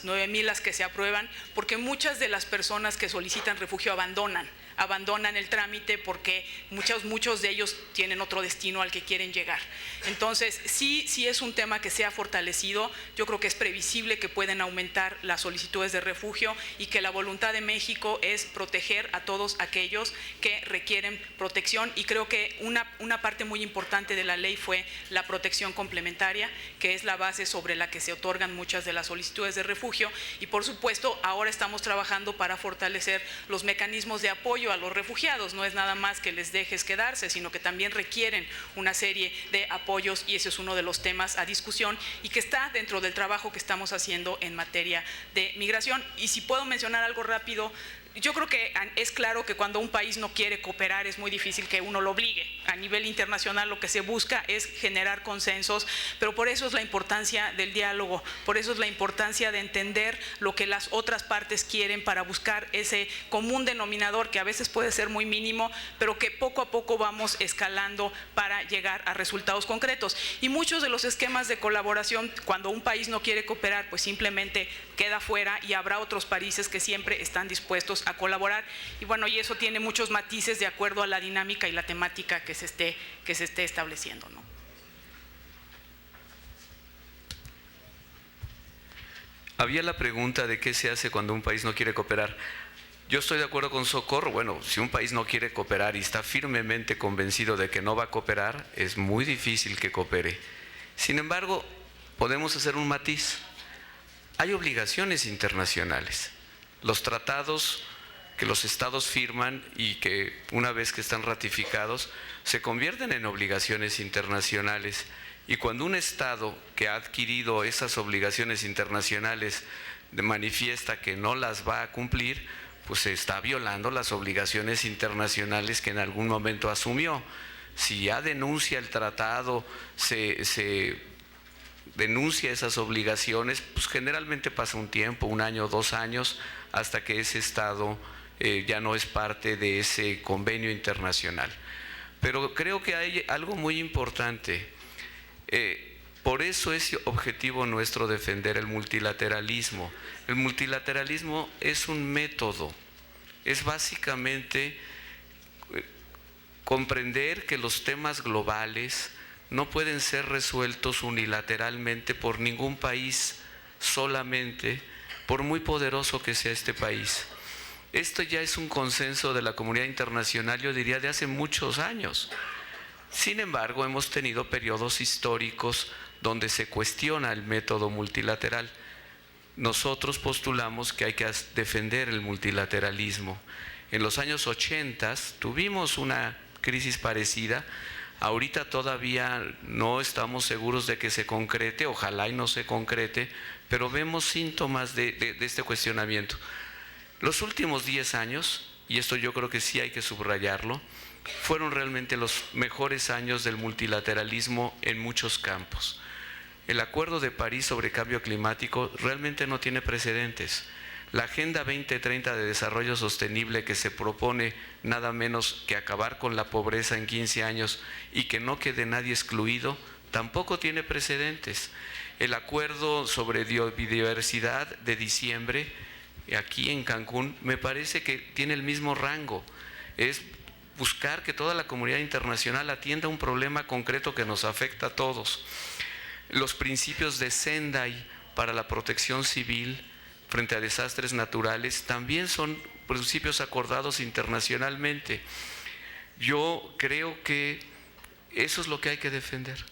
9,000 las que se aprueban, porque muchas de las personas que solicitan refugio abandonan el trámite porque muchos de ellos tienen otro destino al que quieren llegar. Entonces, sí es un tema que se ha fortalecido. Yo creo que es previsible que pueden aumentar las solicitudes de refugio y que la voluntad de México es proteger a todos aquellos que requieren protección, y creo que una parte muy importante de la ley fue la protección complementaria, que es la base sobre la que se otorgan muchas de las solicitudes de refugio, y por supuesto ahora estamos trabajando para fortalecer los mecanismos de apoyo a los refugiados. No es nada más que les dejes quedarse, sino que también requieren una serie de apoyos, y ese es uno de los temas a discusión y que está dentro del trabajo que estamos haciendo en materia de migración. Y si puedo mencionar algo rápido, yo creo que es claro que cuando un país no quiere cooperar es muy difícil que uno lo obligue. A nivel internacional lo que se busca es generar consensos, pero por eso es la importancia del diálogo, por eso es la importancia de entender lo que las otras partes quieren para buscar ese común denominador que a veces puede ser muy mínimo, pero que poco a poco vamos escalando para llegar a resultados concretos. Y muchos de los esquemas de colaboración, cuando un país no quiere cooperar, pues simplemente queda fuera, y habrá otros países que siempre están dispuestos a colaborar, y bueno, y eso tiene muchos matices de acuerdo a la dinámica y la temática que se esté estableciendo, ¿no? Había la pregunta de qué se hace cuando un país no quiere cooperar. Yo estoy de acuerdo con Socorro. Bueno, si un país no quiere cooperar y está firmemente convencido de que no va a cooperar, es muy difícil que coopere. Sin embargo, podemos hacer un matiz. Hay obligaciones internacionales. Los tratados que los estados firman y que una vez que están ratificados se convierten en obligaciones internacionales, y cuando un estado que ha adquirido esas obligaciones internacionales manifiesta que no las va a cumplir, pues se está violando las obligaciones internacionales que en algún momento asumió. Si ya denuncia el tratado, se denuncia esas obligaciones, pues generalmente pasa un tiempo, 1 año, 2 años, hasta que ese estado ya no es parte de ese convenio internacional. Pero creo que hay algo muy importante. Por eso es objetivo nuestro defender el multilateralismo. El multilateralismo es un método, es básicamente comprender que los temas globales no pueden ser resueltos unilateralmente por ningún país solamente, por muy poderoso que sea este país. Esto ya es un consenso de la comunidad internacional, yo diría, de hace muchos años. Sin embargo, hemos tenido periodos históricos donde se cuestiona el método multilateral. Nosotros postulamos que hay que defender el multilateralismo. En los años 80 tuvimos una crisis parecida. Ahorita todavía no estamos seguros de que se concrete, ojalá y no se concrete, pero vemos síntomas de este cuestionamiento. Los últimos 10 años, y esto yo creo que sí hay que subrayarlo, fueron realmente los mejores años del multilateralismo en muchos campos. El Acuerdo de París sobre cambio climático realmente no tiene precedentes. La Agenda 2030 de Desarrollo Sostenible, que se propone nada menos que acabar con la pobreza en 15 años y que no quede nadie excluido, tampoco tiene precedentes. El acuerdo sobre biodiversidad de diciembre, aquí en Cancún, me parece que tiene el mismo rango. Es buscar que toda la comunidad internacional atienda un problema concreto que nos afecta a todos. Los principios de Sendai para la protección civil frente a desastres naturales también son principios acordados internacionalmente. Yo creo que eso es lo que hay que defender.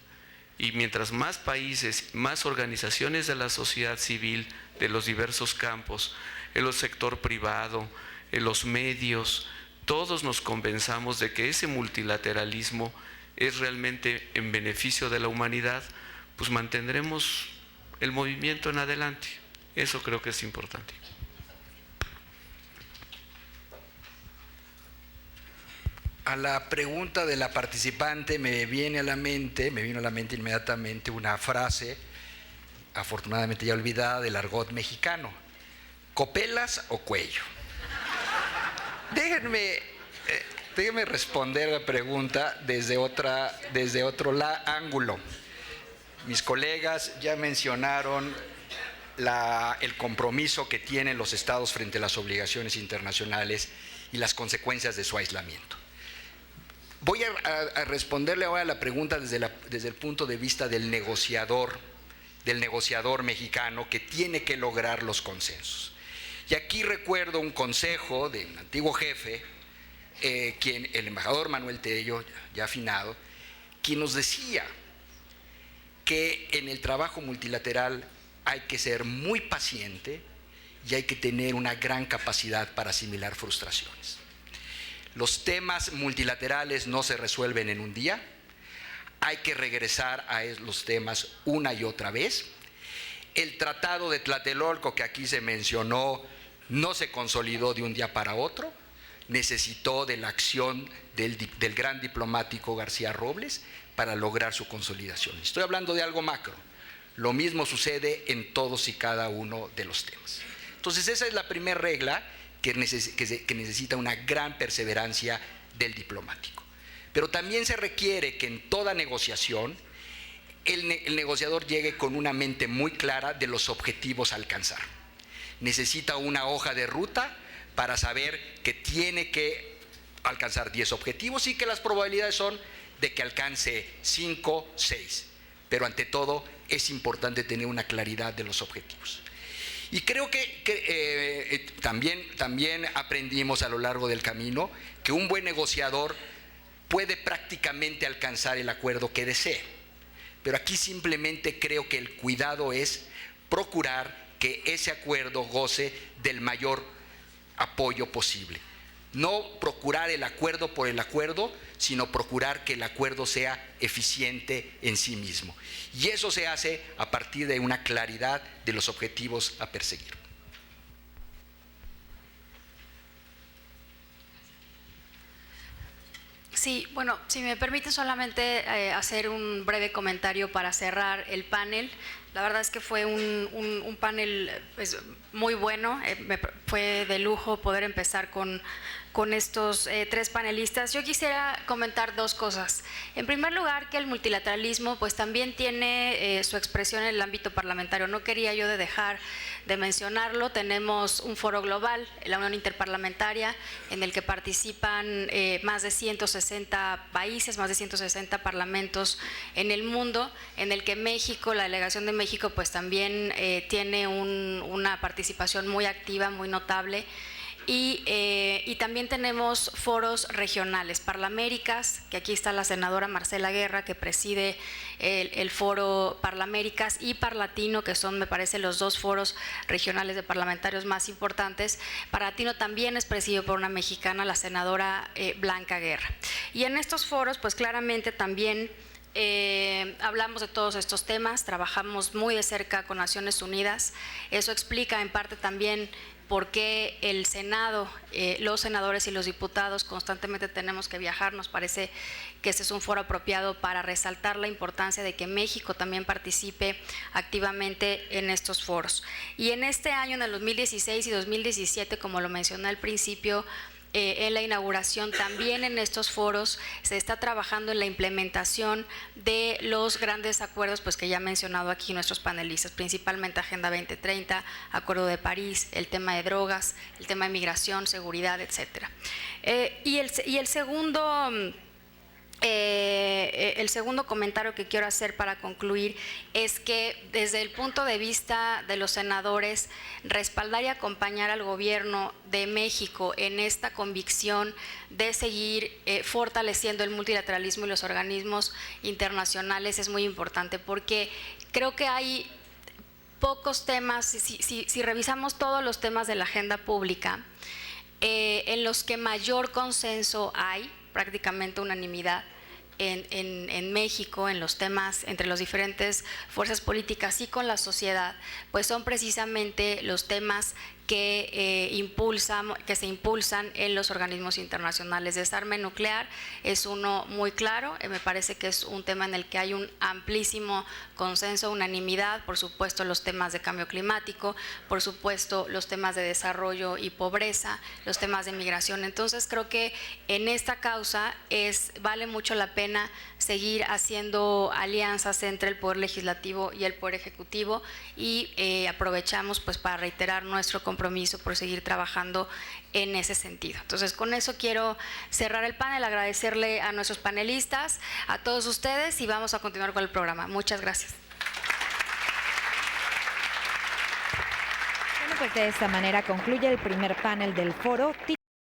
Y mientras más países, más organizaciones de la sociedad civil, de los diversos campos, el sector privado, los medios, todos nos convenzamos de que ese multilateralismo es realmente en beneficio de la humanidad, pues mantendremos el movimiento en adelante. Eso creo que es importante. A la pregunta de la participante me vino a la mente inmediatamente una frase, afortunadamente ya olvidada, del argot mexicano: ¿copelas o cuello? Déjenme responder la pregunta desde otro ángulo. Mis colegas ya mencionaron el compromiso que tienen los estados frente a las obligaciones internacionales y las consecuencias de su aislamiento. Voy a responderle ahora a la pregunta desde el punto de vista del negociador mexicano que tiene que lograr los consensos. Y aquí recuerdo un consejo de un antiguo jefe, el embajador Manuel Tello, ya afinado, quien nos decía que en el trabajo multilateral hay que ser muy paciente y hay que tener una gran capacidad para asimilar frustraciones. Los temas multilaterales no se resuelven en un día, hay que regresar a los temas una y otra vez. El Tratado de Tlatelolco, que aquí se mencionó, no se consolidó de un día para otro, necesitó de la acción del gran diplomático García Robles para lograr su consolidación. Estoy hablando de algo macro. Lo mismo sucede en todos y cada uno de los temas. Entonces esa es la primera regla que necesita una gran perseverancia del diplomático. Pero también se requiere que en toda negociación el negociador llegue con una mente muy clara de los objetivos a alcanzar. Necesita una hoja de ruta para saber que tiene que alcanzar 10 objetivos y que las probabilidades son de que alcance 5, 6. Pero ante todo es importante tener una claridad de los objetivos. Y creo que también aprendimos a lo largo del camino que un buen negociador puede prácticamente alcanzar el acuerdo que desee. Pero aquí simplemente creo que el cuidado es procurar que ese acuerdo goce del mayor apoyo posible. No procurar el acuerdo por el acuerdo, sino procurar que el acuerdo sea eficiente en sí mismo. Y eso se hace a partir de una claridad de los objetivos a perseguir. Sí, bueno, si me permite solamente hacer un breve comentario para cerrar el panel. La verdad es que fue un panel pues, muy bueno, fue de lujo poder empezar con estos 3 panelistas. Yo quisiera comentar 2 cosas. En primer lugar, que el multilateralismo pues también tiene su expresión en el ámbito parlamentario. No quería yo dejar de mencionarlo. Tenemos un foro global, la Unión Interparlamentaria, en el que participan más de 160 países, más de 160 parlamentos en el mundo, en el que México, la delegación de México pues también tiene una participación muy activa, muy notable. Y también tenemos foros regionales, Parlaméricas, que aquí está la senadora Marcela Guerra, que preside el foro Parlaméricas, y Parlatino, que son, me parece, los 2 foros regionales de parlamentarios más importantes. Parlatino también es presidido por una mexicana, la senadora Blanca Guerra. Y en estos foros, pues claramente también hablamos de todos estos temas, trabajamos muy de cerca con Naciones Unidas. Eso explica en parte también por qué el Senado, los senadores y los diputados constantemente tenemos que viajar. Nos parece que este es un foro apropiado para resaltar la importancia de que México también participe activamente en estos foros. Y en este año, en el 2016 y 2017, como lo mencioné al principio, en la inauguración, también en estos foros se está trabajando en la implementación de los grandes acuerdos pues que ya han mencionado aquí nuestros panelistas, principalmente Agenda 2030, Acuerdo de París, el tema de drogas, el tema de migración, seguridad, etcétera. Y el segundo comentario que quiero hacer para concluir es que desde el punto de vista de los senadores, respaldar y acompañar al gobierno de México en esta convicción de seguir fortaleciendo el multilateralismo y los organismos internacionales es muy importante, porque creo que hay pocos temas, si revisamos todos los temas de la agenda pública, en los que mayor consenso hay, prácticamente unanimidad en México, en los temas entre las diferentes fuerzas políticas y con la sociedad, pues son precisamente los temas que se impulsan en los organismos internacionales. Desarme nuclear es uno muy claro, me parece que es un tema en el que hay un amplísimo consenso, unanimidad, por supuesto los temas de cambio climático, por supuesto los temas de desarrollo y pobreza, los temas de migración. Entonces creo que en esta causa vale mucho la pena seguir haciendo alianzas entre el Poder Legislativo y el Poder Ejecutivo y aprovechamos pues para reiterar nuestro compromiso por seguir trabajando en ese sentido. Entonces, con eso quiero cerrar el panel, agradecerle a nuestros panelistas, a todos ustedes y vamos a continuar con el programa. Muchas gracias. Bueno, pues de esta manera concluye el primer panel del foro.